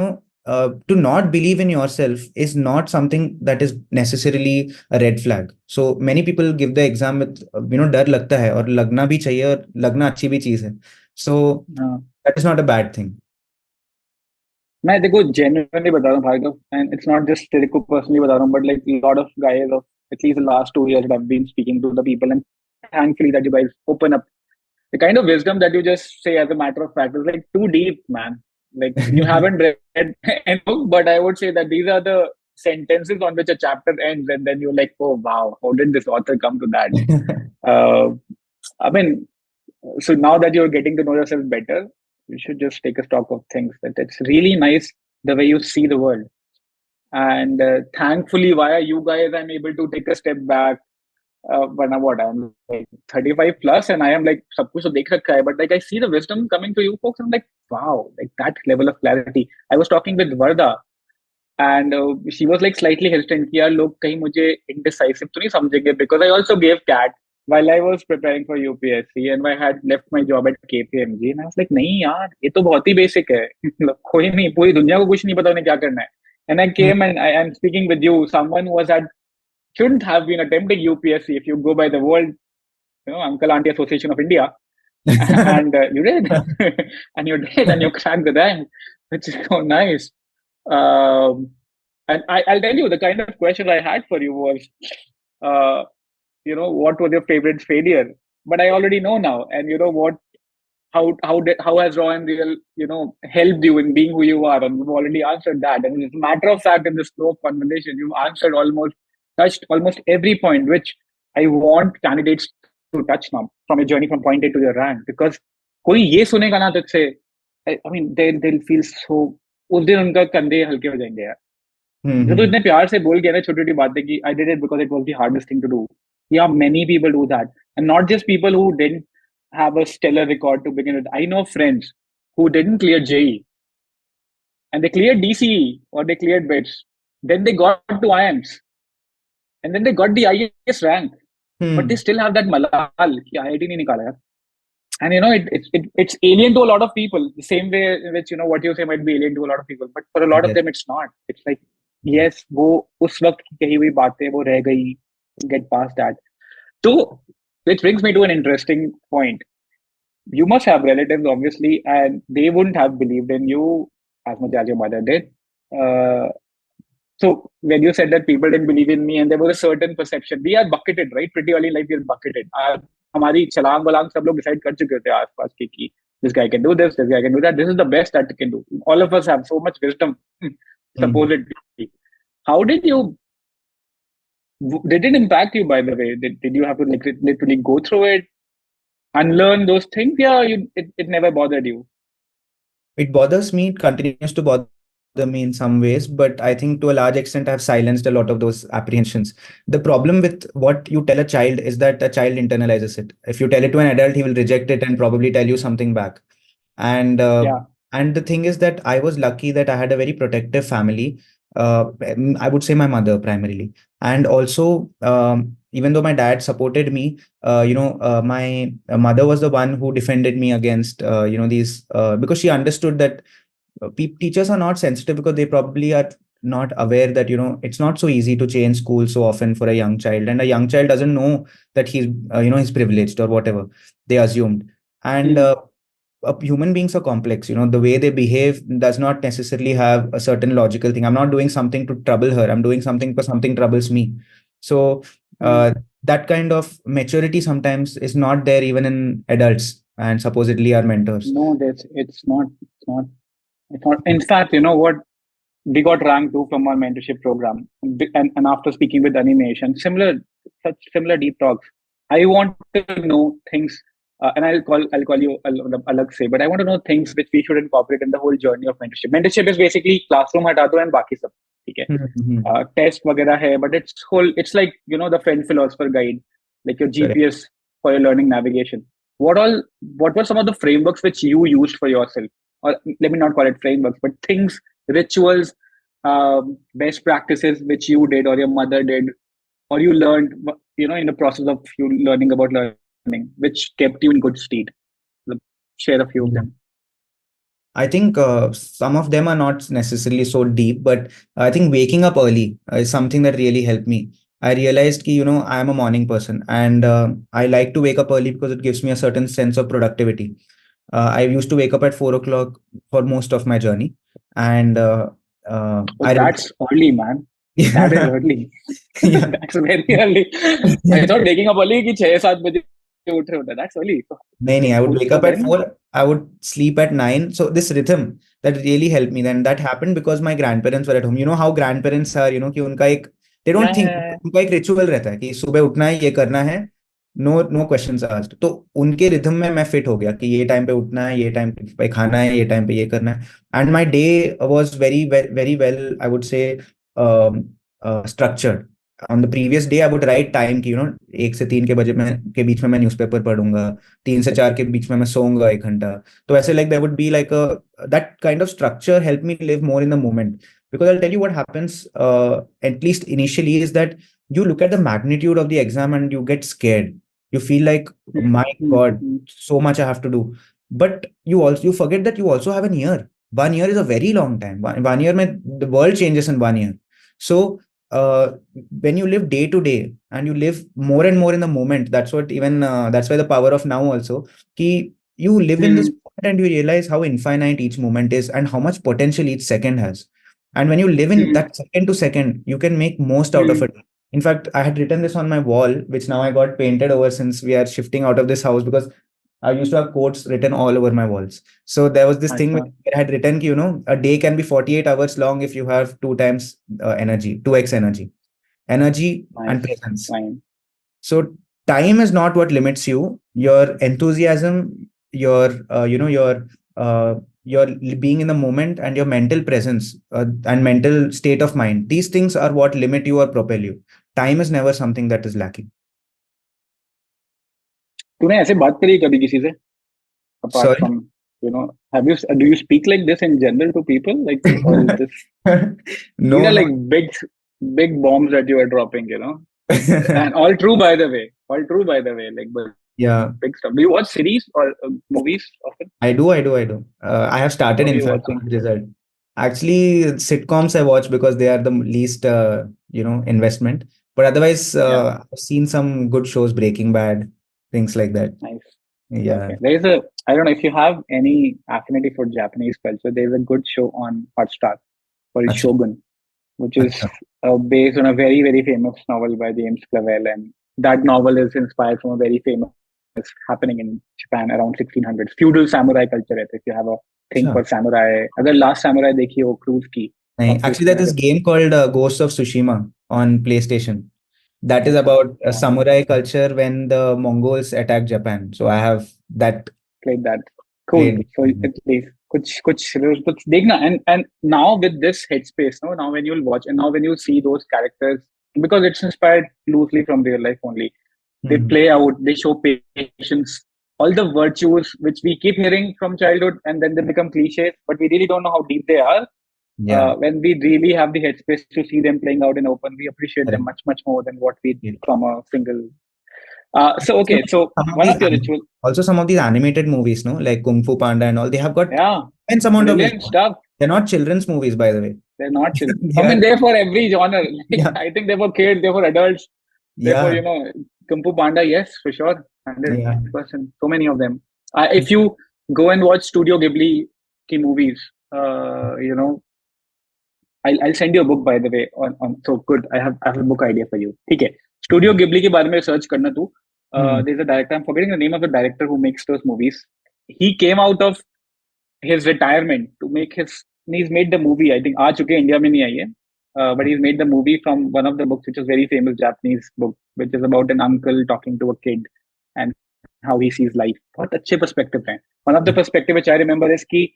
to not believe in yourself is not something that is necessarily a red flag. So many people give the exam with, डर लगता है, और लगना भी चाहिए, और लगना अच्छी भी चीज है. So हाँ. that is not a bad thing. मैं देखो genuinely बता रहा हूँ Bhargava, and it's not just तेरे को personally बता रहा हूँ, but like a lot of guys of at least the last 2 years that I've been speaking to the people, and thankfully that you guys open up the kind of wisdom that you just say as a matter of fact is like too deep, man. Like you haven't read any book, but I would say that these are the sentences on which a chapter ends, and then you're like, oh wow, how did this author come to that? Uh, I mean, so now that you're getting to know yourself better, you should just take a stock of things. That it's really nice the way you see the world. And thankfully, via you guys, I'm able to take a step back. But now what? I'm like 35 plus, and I am like, sab kuch to dekh rakha hai. But like, I see the wisdom coming to you folks. I'm like, wow, like that level of clarity. I was talking with Varda, and she was like slightly hesitant. कि यार लोग कहीं मुझे indecisive तो नहीं समझेंगे, because I also gave CAT while I was preparing for UPSC, and I had left my job at KPMG, and I was like, नहीं यार, ये तो बहुत ही basic है. कोई नहीं, पूरी दुनिया को कुछ नहीं पता उन्हें क्या करना है. And I came and I am speaking with you, someone who was at shouldn't have been attempting UPSC if you go by the world, Uncle Auntie Association of India, and you did, and you did, and you cracked the rank, which is so nice. And I'll tell you, the kind of question I had for you was, what was your favorite failure? But I already know now, and you know what? How has Raw and Real, helped you in being who you are? And you've already answered that. And it's a matter of fact, in this flow of conversation, you've answered touched almost every point, which I want candidates to touch now from a journey from point A to your rank. Because कोई ये सुनेगा ना तुझसे, I mean, they'll feel so. उस दिन उनका कंधे हल्के हो जाएंगे यार. जो तो इतने प्यार से बोल गया ना छोटी छोटी बातें कि I did it because it was the hardest thing to do. Yeah, many people do that, and not just people who didn't have a stellar record to begin with. I know friends who didn't clear JE, and they cleared DCE or they cleared BITS. Then they got to IIMs, and then they got the IAS rank, but they still have that malal कि IIT नहीं निकाला यार. And it's alien to a lot of people. The same way in which what you say might be alien to a lot of people, but for a lot of them it's not. It's like, yes, वो उस वक्त की कही हुई बातें वो रह गई. Get past that. So, which brings me to an interesting point. You must have relatives, obviously, and they wouldn't have believed in you as much as your mother did. So, when you said that people didn't believe in me and there was a certain perception, we are bucketed, right? Pretty early in life, we are bucketed. हमारी छलांग वलांग सब लोग decide कर चुके थे आसपास की this guy can do this guy can do that. This is the best that he can do. All of us have so much wisdom, supposedly. How did it impact you, by the way? Did you have to like literally go through it, unlearn those things? Yeah, it never bothered you. It bothers me. It continues to bother me in some ways, but I think to a large extent I've silenced a lot of those apprehensions. The problem with what you tell a child is that a child internalizes it. If you tell it to an adult, he will reject it and probably tell you something back. And and the thing is that I was lucky that I had a very protective family. I would say my mother primarily, and also even though my dad supported me, my mother was the one who defended me against these because she understood that teachers are not sensitive because they probably are not aware that it's not so easy to change school so often for a young child, and a young child doesn't know that he's privileged or whatever they assumed. And human beings are complex. The way they behave does not necessarily have a certain logical thing. I'm not doing something to trouble her. I'm doing something because something troubles me. So that kind of maturity sometimes is not there even in adults and supposedly our mentors. No, it's not. In fact, you know what? We got ranked 2 from our mentorship program, and after speaking with animation, such similar deep talks, I want to know things, and I'll call you alag se, but I want to know things which we should incorporate in the whole journey of mentorship. Mentorship is basically classroom hata do and baki sab, okay? Test वगैरह है, but it's like the friend philosopher guide, like your GPS for your learning navigation. What were some of the frameworks which you used for yourself? Or let me not call it frameworks, but things, rituals, best practices which you did or your mother did, or you learned, in the process of you learning about learning, which kept you in good stead. Share a few of them. I think some of them are not necessarily so deep, but I think waking up early is something that really helped me. I realized that, I am a morning person, and I like to wake up early because it gives me a certain sense of productivity. I used to wake up at 4 o'clock for most of my journey. And that's early, man. That is early. That's very early. I thought waking up early ki 6-7 baje उठ रहे होते? That's early. So, नहीं, I would wake so up at then, 4, I would sleep at 9. So this rhythm that really helped me. Then that happened because my grandparents were at home. You know how grandparents are, कि उनका एक, they don't yeah, think, yeah, yeah. उनका एक ritual रहता है कि सुबह उठना है, ये करना है, नो क्वेश्चंस आस्क्ड. तो उनके रिदम में मैं फिट हो गया कि ये टाइम पे उठना है, ये टाइम पे खाना है, ये टाइम पे ये करना है. And my day was very well, I would say structured. On the previous day I would write time कि 1 से 3 के बीच में मैं न्यूज़पेपर पढ़ूंगा, 3 से 4 के बीच में मैं सोऊंगा 1 घंटा. तो ऐसे like that would be like that kind of structure help me live more in the moment. Because I'll tell you what happens, at least initially, is that you look at the magnitude of the exam and you get scared. You feel like, my God, so much I have to do. But you forget that you also have an year. 1 year is a very long time. One year, the world changes in 1 year. So when you live day to day and you live more and more in the moment, that's why the power of now also. Ki you live in this moment and you realize how infinite each moment is and how much potential each second has. And when you live in that second to second, you can make most out of it. In fact, I had written this on my wall, which now I got painted over since we are shifting out of this house, because I used to have quotes written all over my walls. So there was this thing where I had written, a day can be 48 hours long if you have 2 times energy, 2x energy and presence. So time is not what limits you. Your enthusiasm, your being in the moment, and your mental presence and mental state of mind. These things are what limit you or propel you. Time is never something that is lacking. तूने ऐसे बात करी कभी किसी से? Apart Sorry? from, do you speak like this in general to people? Like, or is this? No, These are no. like big bombs that you are dropping, and all true, by the way. All true, by the way. Like, Yeah. big stuff. Do you watch series or movies often? I do. I have started, What are in you fact, watching? result. Actually, sitcoms I watch because they are the least, investment. But otherwise, Yeah. I've seen some good shows, Breaking Bad, things like that. Nice. Yeah. Okay. I don't know if you have any affinity for Japanese culture. There's a good show on Hotstar called Acha, Shogun, which is acha. based on a very, very famous novel by James Clavell. And that novel is inspired from a very famous happening in Japan around 1600s. Feudal samurai culture. If you have a thing Acha. for samurai, अगर Last Samurai देखी हो cruise की. Nahin. Actually, there's this game called Ghost of Tsushima on PlayStation. That is about samurai culture when the Mongols attacked Japan. So I have that. Played that. Cool. Played. So at least कुछ देखना. And now with this headspace, no, now when you'll watch and now when you see those characters, because it's inspired loosely from real life only, they play out, they show patience, all the virtues which we keep hearing from childhood, and then they become cliches, but we really don't know how deep they are. Yeah. When we really have the headspace to see them playing out in open, we appreciate them Correct. much more than what we Yeah. from a single. So okay, so one of your rituals. Also, some of these animated movies, no, like Kung Fu Panda and all, they have got immense amount of brilliant stuff. They're not children's movies, by the way. They're not children. I mean, they're for every genre. Like, I think they're for kids, they're for adults. They're for, Kung Fu Panda, yes, for sure. 100%. So many of them. If you go and watch Studio Ghibli ki movies, I'll send you a book, by the way. So good. I have a book idea for you. Okay. Studio Ghibli के बारे में search करना तू. There's a director. I'm forgetting the name of the director who makes those movies. He came out of his retirement to make he's made the movie. I think आ चुके India में नहीं आई है. But he's made the movie from one of the books, which is very famous Japanese book, which is about an uncle talking to a kid and how he sees life. बहुत अच्छे perspective है. One of the perspective which I remember is कि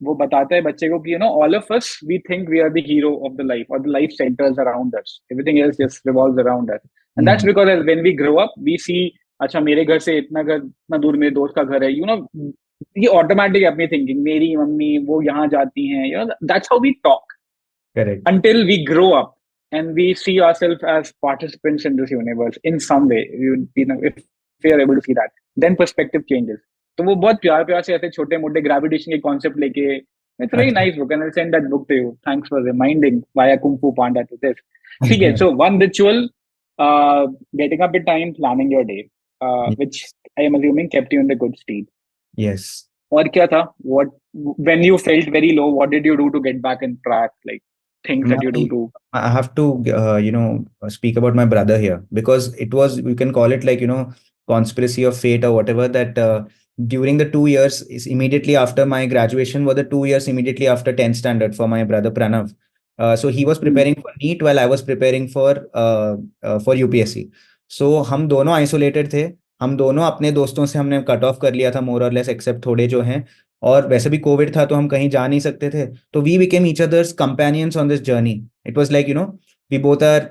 वो बताता है बच्चे को कि all of us, we think we are the hero of the life, or the life centers around us. Everything else just revolves around us. And that's because when we grow up, we see, अच्छा मेरे घर से इतना दूर मेरे दोस्त का घर है, ये automatic अपनी thinking, मेरी मम्मी वो यहाँ जाती हैं, that's how we talk. Correct. Until we grow up and we see ourselves as participants in this universe in some way, if we are able to see that, then perspective changes. तो वो बहुत प्यार से ऐसे छोटे मोटे gravitation के concept लेके, it's very nice book and I'll send that book to you. Thanks for reminding via Kung Fu Panda to this. ठीक है, so one ritual, getting up at time, planning your day, which I am assuming kept you in the good stead. Yes. और क्या था? When you felt very low, what did you do to get back in track? Like things that you do to. I have to, speak about my brother here, because it was, you can call it like, conspiracy of fate or whatever, that during the 2 years is immediately after my graduation were the 2 years immediately after 10th standard for my brother Pranav. So he was preparing for NEET while I was preparing for UPSC. So हम दोनों isolated थे. हम दोनों अपने दोस्तों से हमने cut off कर लिया था मोर और लेस, एक्सेप्ट थोड़े जो हैं. और वैसे भी कोविड था तो हम कहीं जा नहीं सकते थे. तो we became each others companions on this journey. It was like we both are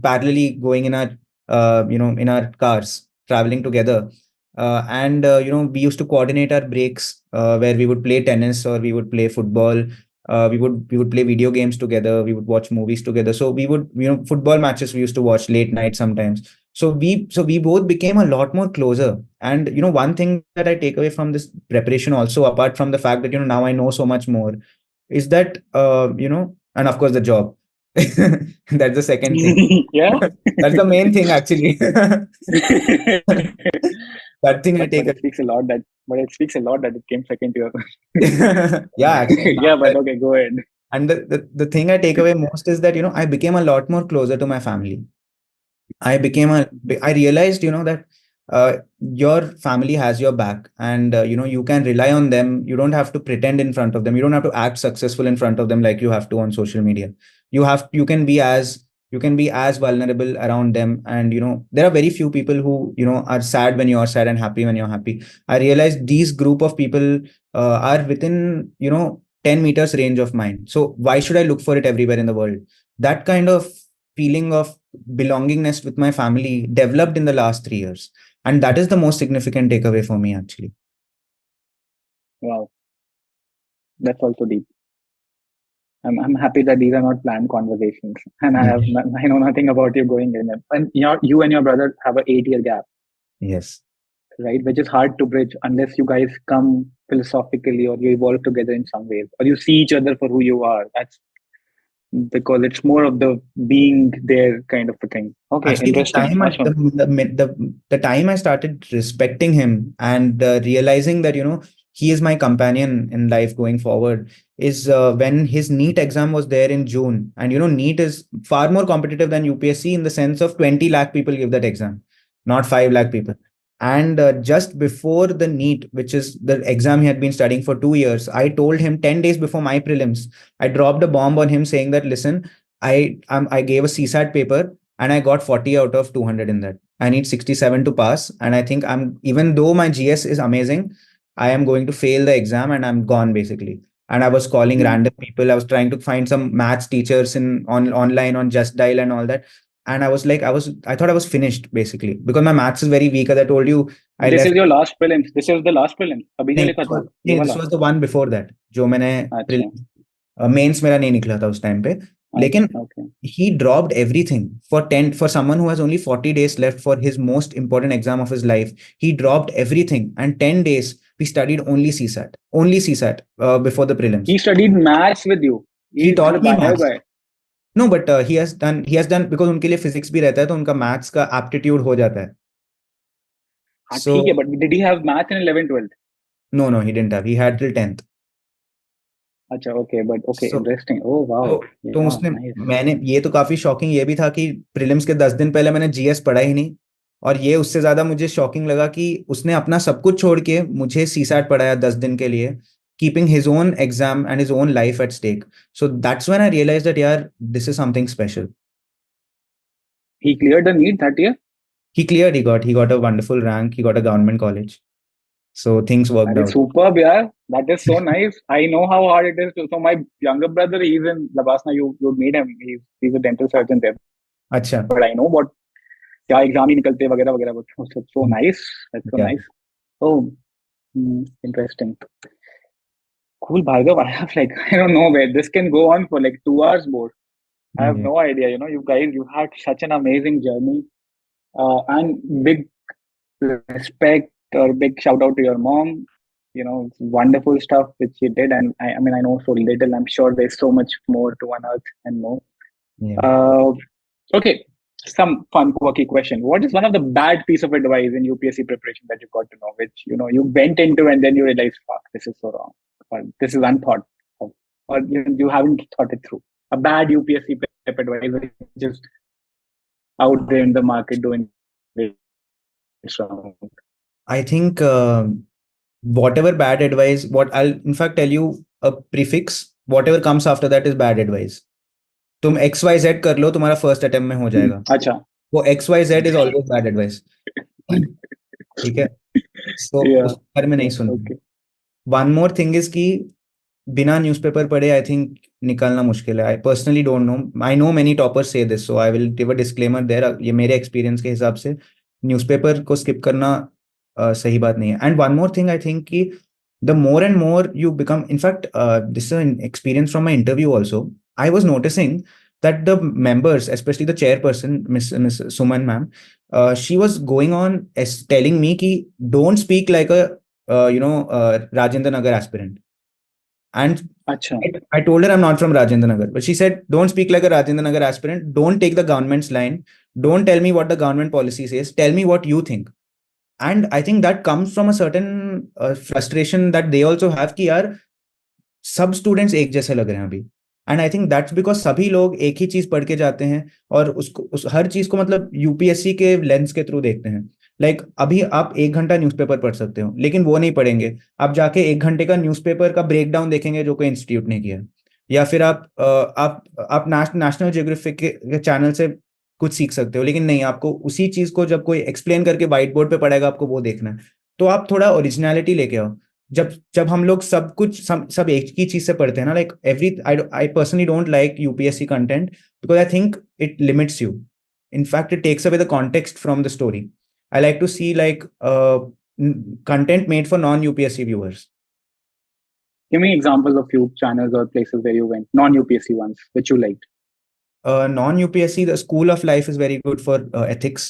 parallelly going in our cars traveling together. And we used to coordinate our breaks, where we would play tennis or we would play football. We would play video games together. We would watch movies together. So we would, football matches we used to watch late night sometimes. So we both became a lot more closer. And one thing that I take away from this preparation also, apart from the fact that now I know so much more, is that and of course the job. That's the second thing. Yeah. That's the main thing actually. That thing I but take. it speaks a lot that it came second to your. Yeah, actually. Yeah, but okay, go ahead. And the thing I take away most is that I became a lot more closer to my family. I realized, that your family has your back, and you can rely on them. You don't have to pretend in front of them. You don't have to act successful in front of them like you have to on social media. You can be as vulnerable around them. And there are very few people who are sad when you're sad and happy when you're happy. I realized these group of people are within 10 meters range of mine. So why should I look for it everywhere in the world? That kind of feeling of belongingness with my family developed in the last 3 years. And that is the most significant takeaway for me, actually. Wow. That's also deep. I'm happy that these are not planned conversations. And I know nothing about you going in. And you and your brother have an 8-year gap. Yes. Right? Which is hard to bridge unless you guys come philosophically or you evolve together in some ways. Or you see each other for who you are. That's because it's more of the being there kind of a thing. Okay, actually, interesting. the time I started respecting him and realizing that he is my companion in life going forward is when his NEET exam was there in June. And NEET is far more competitive than UPSC in the sense of 20 lakh people give that exam, not 5 lakh people. And just before the NEET, which is the exam he had been studying for 2 years, I told him 10 days before my prelims, I dropped a bomb on him saying that, listen, I gave a CSAT paper and I got 40 out of 200 in that. I need 67 to pass. And I think even though my GS is amazing, I am going to fail the exam and I'm gone basically. And I was calling random people. I was trying to find some maths teachers online on Just Dial and all that. And I was like, I thought I was finished basically because my maths is very weak. As I told you, I This left. is your last prelims. This is the last prelim. अभी जो लिखा था, ये this वाला? was the one before that. जो मैंने अच्छा. Mains मेरा नहीं निकला था उस टाइम पे. लेकिन Okay. he dropped everything for someone who has only 40 days left for his most important exam of his life. He dropped everything, and 10 days we studied only CSAT before the prelims. He studied maths with you. He taught me bio maths. guy. No, but he has done because उनके लिए physics भी रहता है तो उनका maths का aptitude हो जाता है. So, ठीक है, but did he have math in 11th, 12th? No, he didn't have. He had till 10th. अच्छा, okay, but okay, interesting. Oh wow. तो उसने मैंने ये तो काफी शॉकिंग ये भी था कि प्रीलिम्स के 10 दिन पहले मैंने जीएस पढ़ा ही नहीं. और ये उससे ज्यादा मुझे शॉकिंग लगा कि उसने अपना सब कुछ छोड़ के मुझे सीसैट पढ़ाया 10 दिन के लिए, keeping his own exam and his own life at stake. So that's when I realized that, yeah, this is something special. He cleared the NEET that year? He cleared. He got a wonderful rank. He got a government college. So things worked out. Superb, yeah. That is so nice. I know how hard it is. So my younger brother, he's in Labasna. You meet him. He's a dental surgeon there. अच्छा. But I know what क्या exam ही निकलते वगैरह वगैरह. So nice. That's so nice. Oh, interesting. Cool, Bhargav. I have I don't know where this can go on for 2 hours more. I have no idea. You guys, you had such an amazing journey, and big respect or big shout out to your mom. Wonderful stuff which you did, and I mean I know so little. I'm sure there's so much more to unearth and know. Yeah. Okay. Some fun, quirky question. What is one of the bad piece of advice in UPSC preparation that you got to know, which you went into and then you realized, fuck, this is so wrong, or this is unthought of, or you haven't thought it through? A bad UPSC prep advice, just out there in the market doing it. round? I think whatever bad advice, what I'll in fact tell you a prefix, whatever comes after that is bad advice. तुम XYZ कर लो, तुम्हारा first attempt में हो जाएगा. अच्छा. वो XYZ is always bad advice. ठीक है, सो Yeah. उस बारे में नहीं Yeah. सुनना. Okay. One more thing is कि बिना न्यूज़पेपर पढ़े आई थिंक निकालना मुश्किल है. I personally don't know, I know many toppers से this, so I will give a disclaimer there. ये मेरे एक्सपीरियंस के हिसाब से न्यूज़पेपर को स्किप करना सही बात नहीं है. And one more thing I think कि the more and more you become, in fact, this is an experience from my interview also. I was noticing that the members, especially the chairperson, Miss Suman ma'am, she was going on as telling me ki don't speak like a Rajendra Nagar aspirant. And अच्छा. I told her I'm not from Rajendra Nagar, but she said don't speak like a Rajendra Nagar aspirant, don't take the government's line, don't tell me what the government policy says, tell me what you think. And I think that comes from a certain frustration that they also have कि यार सब students एक जैसे लग रहे हैं अभी. And I think that's because सभी लोग एक ही चीज पढ़ के जाते हैं और हर चीज को मतलब यूपीएससी के लेंस के थ्रू देखते हैं. लाइक अभी आप 1 घंटा न्यूज़पेपर पढ़ सकते हो, लेकिन वो नहीं पढ़ेंगे. आप जाके 1 घंटे का न्यूज़पेपर का ब्रेक डाउन देखेंगे जो कोई इंस्टीट्यूट ने किया. या फिर आप नेशनल जियोग्राफिक के चैनल से कुछ सीख सकते हो, लेकिन नहीं, आपको उसी चीज को जब कोई एक्सप्लेन करके व्हाइट बोर्ड पे पढ़ेगा आपको वो देखना है. तो आप थोड़ा ओरिजिनलिटी लेके आओ. जब जब हम लोग सब कुछ सब एक ही चीज से पढ़ते हैं ना, like I personally don't like UPSC content because I think it limits you. in fact it takes away the context from the story. I like to see like content made for non UPSC viewers. Give me examples of few channels or places where you went, non-UPSC ones, which you liked. Non UPSC, the School of Life is very good for ethics.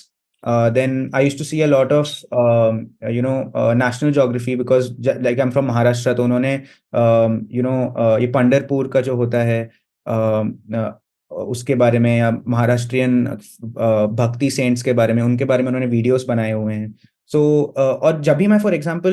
Then I used to see a lot of national geography because like I'm from Maharashtra, तो उन्होंने ये पंढरपुर का जो होता है उसके बारे में, या महाराष्ट्रियन भक्ति सेंट्स के बारे में, उनके बारे में उन्होंने वीडियोस बनाए हुए हैं. सो और जब भी मैं for example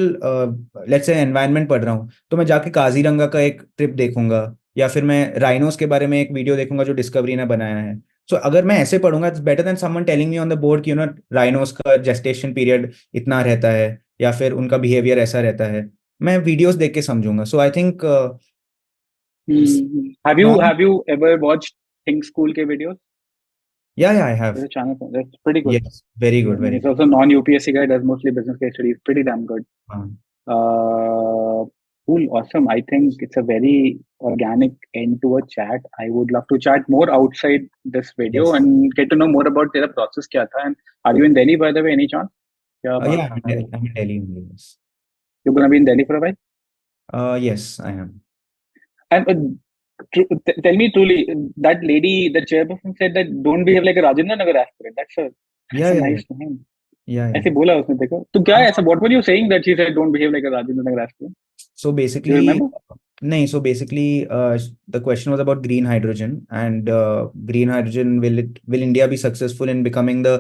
let's say environment पढ़ रहा हूँ तो मैं जाके काजीरंगा का एक ट्रिप देखूंगा, या फिर मैं राइनोस के बारे में एक वीडियो देखूंगा जो डिस्कवरी ने बनाया है. सो अगर मैं ऐसे पढ़ूंगा it's better than someone telling me on the board कि राइनोस का जेस्टेशन पीरियड इतना रहता है या फिर उनका बिहेवियर ऐसा रहता है. मैं वीडियोस देख के समझूंगा. So I think have you ever watched Think School के videos? Yeah, I have. There's a channel that's pretty good. Yes, very good, very He's good. also non-UPSC guy, does mostly business case studies. Pretty damn good. Cool, awesome. I think it's a very organic end to a chat. I would love to chat more outside this video Yes. and get to know more about their process kya tha. And are you in Delhi, by the way, any chance? Yeah, I'm in Delhi only. Yes. You're gonna be in Delhi for a while? Yes, I am. And tell me truly, that lady, the chairperson said that don't behave like a Rajendra Nagar aspirant. That's a nice name. Yeah. ऐसे बोला उसने, देखो तो क्या है ऐसा? What were you saying that she said don't behave like a Rajendra Nagar aspirant? So basically, do you remember? No, so basically the question was about green hydrogen, and green hydrogen, will India be successful in becoming the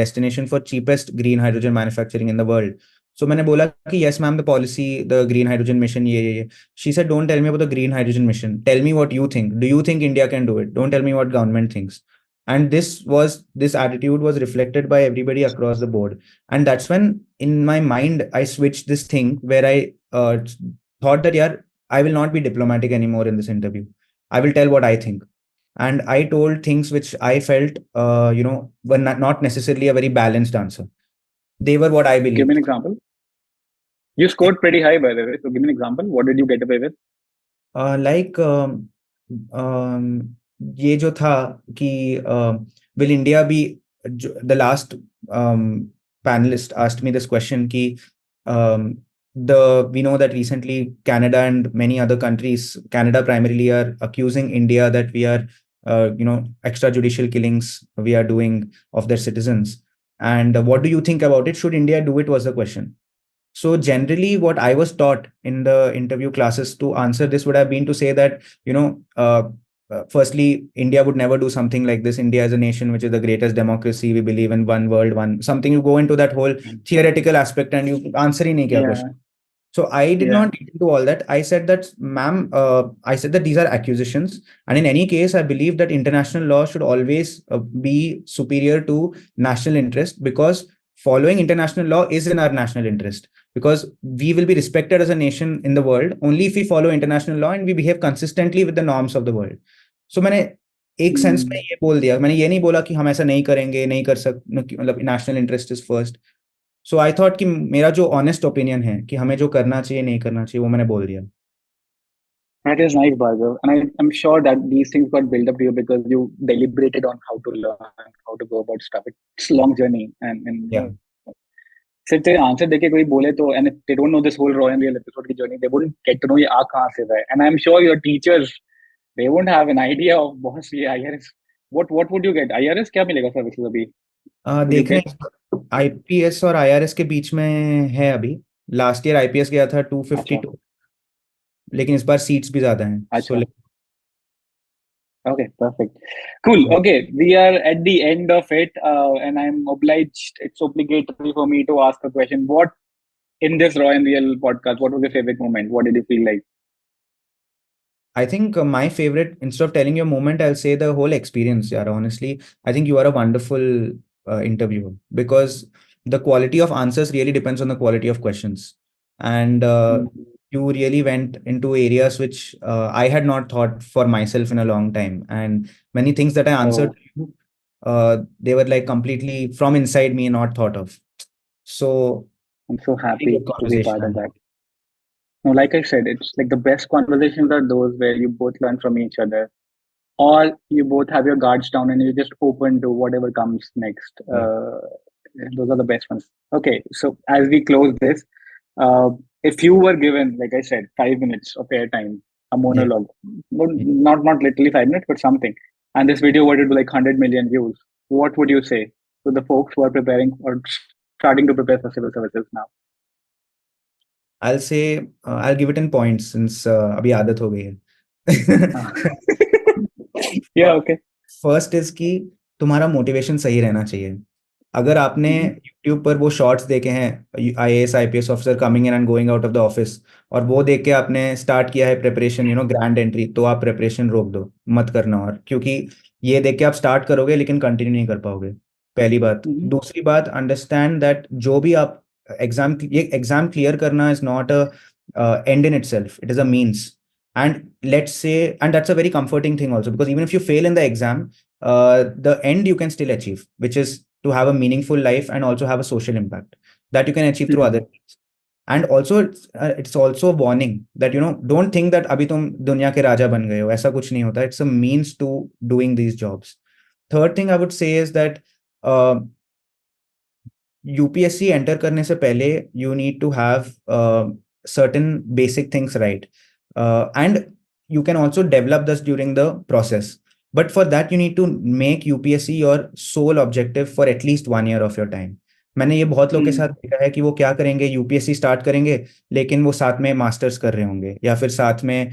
destination for cheapest green hydrogen manufacturing in the world? So मैंने बोला कि yes ma'am, the policy, the green hydrogen mission, ये. She said don't tell me about the green hydrogen mission, tell me what you think. Do you think India can do it? Don't tell me what government thinks. And this attitude was reflected by everybody across the board. And that's when in my mind I switched this thing where I thought that I will not be diplomatic anymore in this interview. I will tell what I think. And I told things which I felt were not necessarily a very balanced answer. They were what I believe. Give me an example. You scored pretty high, by the way. So give me an example. What did you get away with? ये जो था कि will India be, the last panelist asked me this question कि we know that recently Canada and many other countries, Canada primarily, are accusing India that we are extrajudicial killings we are doing of their citizens. And what do you think about it? Should India do it, was the question. So generally what I was taught in the interview classes to answer this would have been to say that, firstly, India would never do something like this. India is a nation which is the greatest democracy. We believe in one world, something. You go into that whole theoretical aspect and you answer ही नहीं किया question. So I did Yeah. not get into all that. I said that, ma'am, I said that these are accusations. And in any case, I believe that international law should always be superior to national interest, because following international law is in our national interest. Because we will be respected as a nation in the world only if we follow international law and we behave consistently with the norms of the world. So मैंने एक sense में Hmm. ये बोल दिया, मैंने ये नहीं बोला कि हम ऐसा नहीं करेंगे, नहीं कर सकते, मतलब national interest is first. So I thought कि मेरा जो ऑनेस्ट ओपिनियन है कि हमें जो करना चाहिए नहीं करना चाहिए वो मैंने बोल दिया. That is nice, Bhargav. And I'm sure that these things got built up to you because you deliberated on how to learn, how to go about stuff. It's a long journey. And Yeah. सिर्फ तेरे answer देके कोई बोले तो and they don't know this whole raw and real episode की journey they wouldn't get to know ये आ कहाँ से रहा है and I am sure your teachers they won't have an idea of boss ये IRS what would you get IRS क्या मिलेगा सर्विसेज अभी वुड यू देखने गेट आईपीएस और आईआरएस के बीच में है अभी. लास्ट ईयर आईपीएस गया था अच्छा 252, लेकिन इस बार सीट्स भी ज्यादा हैं. सो अच्छा okay perfect cool okay we are at the end of it and I'm obliged it's obligatory for me to ask a question what in this raw and real podcast what was your favorite moment what did you feel like I think my favorite, instead of telling your moment, I'll say the whole experience. Yeah, honestly, I think you are a wonderful interviewer, because the quality of answers really depends on the quality of questions. And Hmm. you really went into areas which I had not thought for myself in a long time. And many things that I answered Oh, to you, they were like completely from inside me, not thought of. So, I'm so very happy good to be conversation part I of had. that. No, like I said, it's like the best conversations are those where you both learn from each other, or you both have your guards down and you're just open to whatever comes next. Yeah. Those are the best ones. Okay, so as we close this, uh, if you were given, like I said, 5 minutes of airtime, a Yeah. monologue, Yeah. not literally 5 minutes, but something, and this video were to do like 100 million views, what would you say to the folks who are preparing or starting to prepare for civil services now? I'll say I'll give it in points since अभी आदत हो गई है. Uh, yeah, okay. First is कि तुम्हारा motivation सही रहना चाहिए. अगर आपने Mm-hmm. यूट्यूब पर वो शॉर्ट्स देखे हैं, IAS IPS officer coming in and going out of the office, और वो देख के आपने स्टार्ट किया है प्रिपरेशन, ग्रैंड एंट्री, तो आप प्रिपरेशन रोक दो, मत करना. और क्योंकि ये देख के आप स्टार्ट करोगे लेकिन कंटिन्यू नहीं कर पाओगे. पहली बात. Mm-hmm. दूसरी बात, अंडरस्टैंड दैट जो भी आप ये एग्जाम क्लियर करना is not a and in itself, it is a means. And let's say, and that's a very comforting thing also, because even if you fail in the exam, the end you can still achieve, which is to have a meaningful life and also have a social impact that you can achieve through other Mm-hmm. things. And also it's also a warning that don't think that abhi tum dunya ke raja ban gaye ho, aisa kuch nahi hota. It's a means to doing these jobs. Third thing I would say is that uh, UPSC enter करने से पहले you need to have certain basic things right, and you can also develop this during the process. But for that you need to make UPSC your sole objective for at least 1 year of your time. मैंने ये बहुत लोग के साथ देखा है कि वो क्या करेंगे, यूपीएससी स्टार्ट करेंगे लेकिन वो साथ में मास्टर्स कर रहे होंगे या फिर साथ में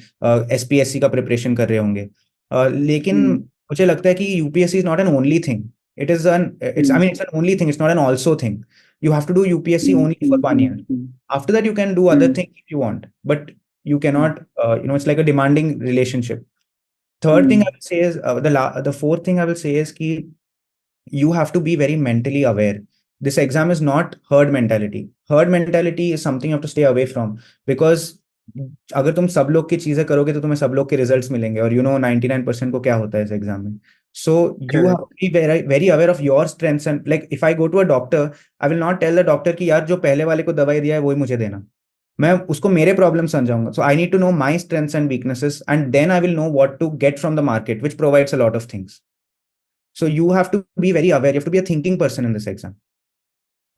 एसपीएससी का प्रिपरेशन कर रहे होंगे. लेकिन Mm-hmm. मुझे लगता है कि UPSC is not an only thing. It is an it's I mean it's an only thing, it's not an also thing. You have to do UPSC only for 1 year. After that you can do other things if you want, but you cannot it's like a demanding relationship. Third thing I will say is the fourth thing I will say is ki you have to be very mentally aware. This exam is not herd mentality. Herd mentality is something you have to stay away from, because अगर तुम सब लोग की चीजें करोगे तो तुम्हें सब लोग के रिजल्ट्स मिलेंगे, और 99% को क्या होता है इस एग्जाम में. So you have Correct. To be very very aware of your strengths. And like if I go to a doctor, I will not tell the doctor कि यार जो पहले वाले को दवाई दिया है वही मुझे देना. मैं उसको मेरे प्रॉब्लम समझाऊंगा. So I need to know my strengths and weaknesses, and then I will know what to get from the market which provides a lot of things. So you have to be very aware. You have to be a thinking person in this exam.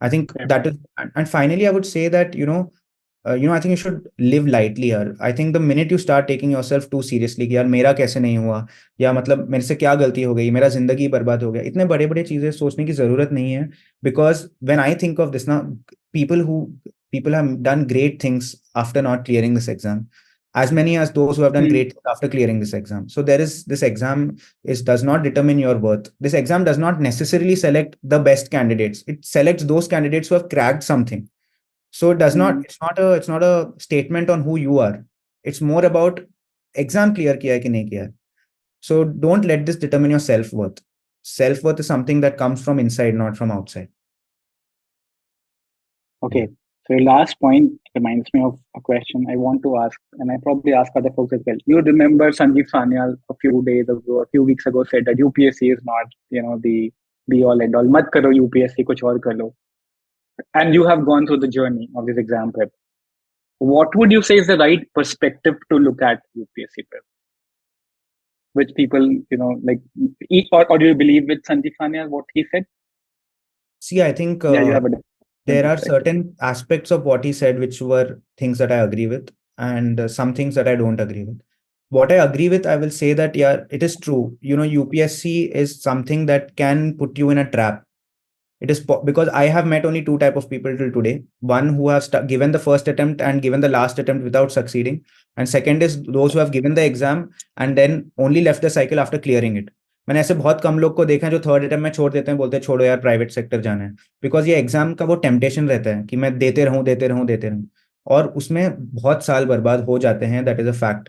I think Yep. that is, and finally, I would say that I think you should live lightly here. I think the minute you start taking yourself too seriously कि यार मेरा कैसे नहीं हुआ, या मतलब मेरे से क्या गलती हो गई, मेरा जिंदगी बर्बाद हो गया, इतने बड़े बड़े चीजें सोचने की जरूरत नहीं है. Because when I think of this now, people have done great things after not clearing this exam, as many as those who have done great things after clearing this exam. So there is, this exam does not determine your worth. This exam does not necessarily select the best candidates. It selects those candidates who have cracked something. So it does not, it's not a statement on who you are. It's more about exam clear kiya hai ki nahi kiya hai. So don't let this determine your self-worth. Self-worth is something that comes from inside, not from outside. Okay. So your last point reminds me of a question I want to ask, and I probably ask other folks as well. You remember Sanjeev Sanyal a few days ago, a few weeks ago, said that UPSC is not, the be all end all. Mat karo UPSC, kuch aur kar lo. And you have gone through the journey of this exam prep. What would you say is the right perspective to look at UPSC prep? Which people, or do you believe with Sanjeev Sanyal, what he said? See, I think Yeah, you have a there are certain aspects of what he said which were things that I agree with, and some things that I don't agree with. What I agree with, I will say that, yeah, it is true. UPSC is something that can put you in a trap. It is because I have met only two type of people till today. One who have given the first attempt and given the last attempt without succeeding, and second is those who have given the exam and then only left the cycle after clearing it. मैंने ऐसे बहुत कम लोग को देखा है जो third attempt में छोड़ देते हैं, बोलते हैं छोड़ो यार प्राइवेट सेक्टर जाना है, बिकॉज ये एग्जाम का वो टेम्पटेशन रहता है कि मैं देते रहूं, और उसमें बहुत साल बर्बाद हो जाते हैं. That is a fact.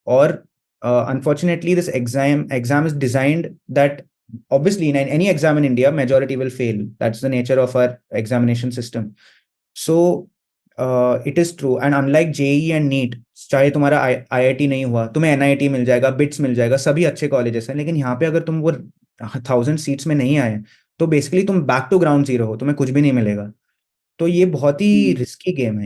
और unfortunately this exam is designed that obviously in any exam in India majority will fail. That's the nature of our examination system. So it is true, and unlike JEE and NEET, चाहे तुम्हारा IIT नहीं हुआ, तुम्हें NIT मिल जाएगा, bits मिल जाएगा, सभी अच्छे colleges हैं, लेकिन यहाँ पे अगर तुम वो 1000 सीट्स में नहीं आए तो बेसिकली तुम बैक टू ग्राउंड जीरो हो, तुम्हें कुछ भी नहीं मिलेगा. तो ये बहुत ही रिस्की गेम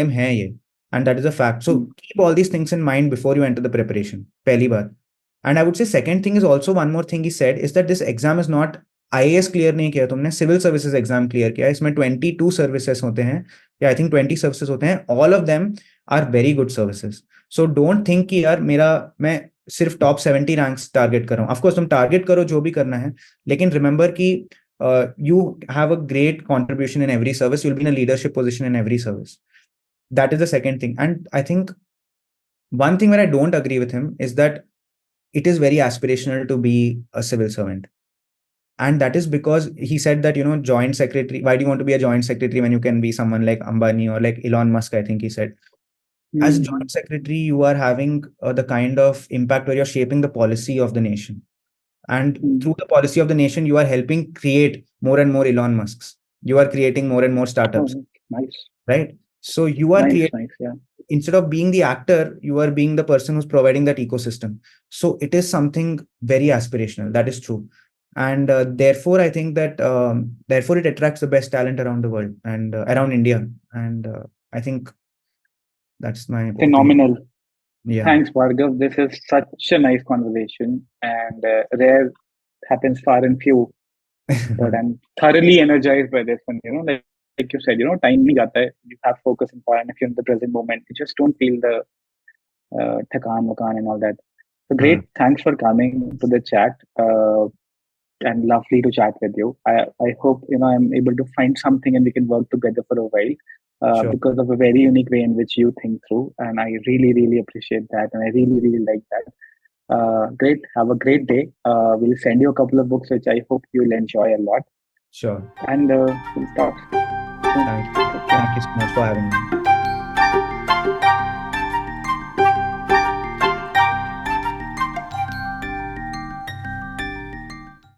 है, ये and that is a fact. So keep all these things in mind before you enter the preparation. पहली बात. And I would say second thing is also one more thing he said is that this exam is not IAS clear नहीं किया तुमने, civil services exam clear किया. इसमें 22 services होते हैं, या आई थिंक 20 सर्विसेज होते हैं. All of them are very good services. So don't think कि यार मैं सिर्फ टॉप 70 रैंक्स टारगेट कर रहा हूँ. ऑफकोर्स तुम टारगेट करो जो भी करना है, लेकिन रिमेंबर कि you have a great contribution in every service. You'll be in a leadership position in every service. That is the second thing. And I think one thing where I don't agree with him is that it is very aspirational to be a civil servant. And that is because he said that, joint secretary, why do you want to be a joint secretary when you can be someone like Ambani or like Elon Musk, I think he said. As a joint secretary, you are having the kind of impact where you're shaping the policy of the nation. And through the policy of the nation, you are helping create more and more Elon Musks. You are creating more and more startups. Nice. Right? So you are creating, instead of being the actor, you are being the person who's providing that ecosystem. So it is something very aspirational. That is true. And therefore, I think that therefore it attracts the best talent around the world and around India. And I think that's my phenomenal opinion. Yeah. Thanks, Bhargav. This is such a nice conversation, and rare happens far and few. But I'm thoroughly energized by this one. Like you said, time nahi jata hai. You have focus and power, and if you're in the present moment, you just don't feel the thakan, wakan, and all that. So great. Thanks for coming to the chat. And lovely to chat with you. I hope I'm able to find something and we can work together for a while. Sure. Because of a very unique way in which you think through, and I really, really appreciate that, and I really, really like that. Great. Have a great day. We'll send you a couple of books which I hope you'll enjoy a lot. Sure. And we'll talk. Thank you so much for having me.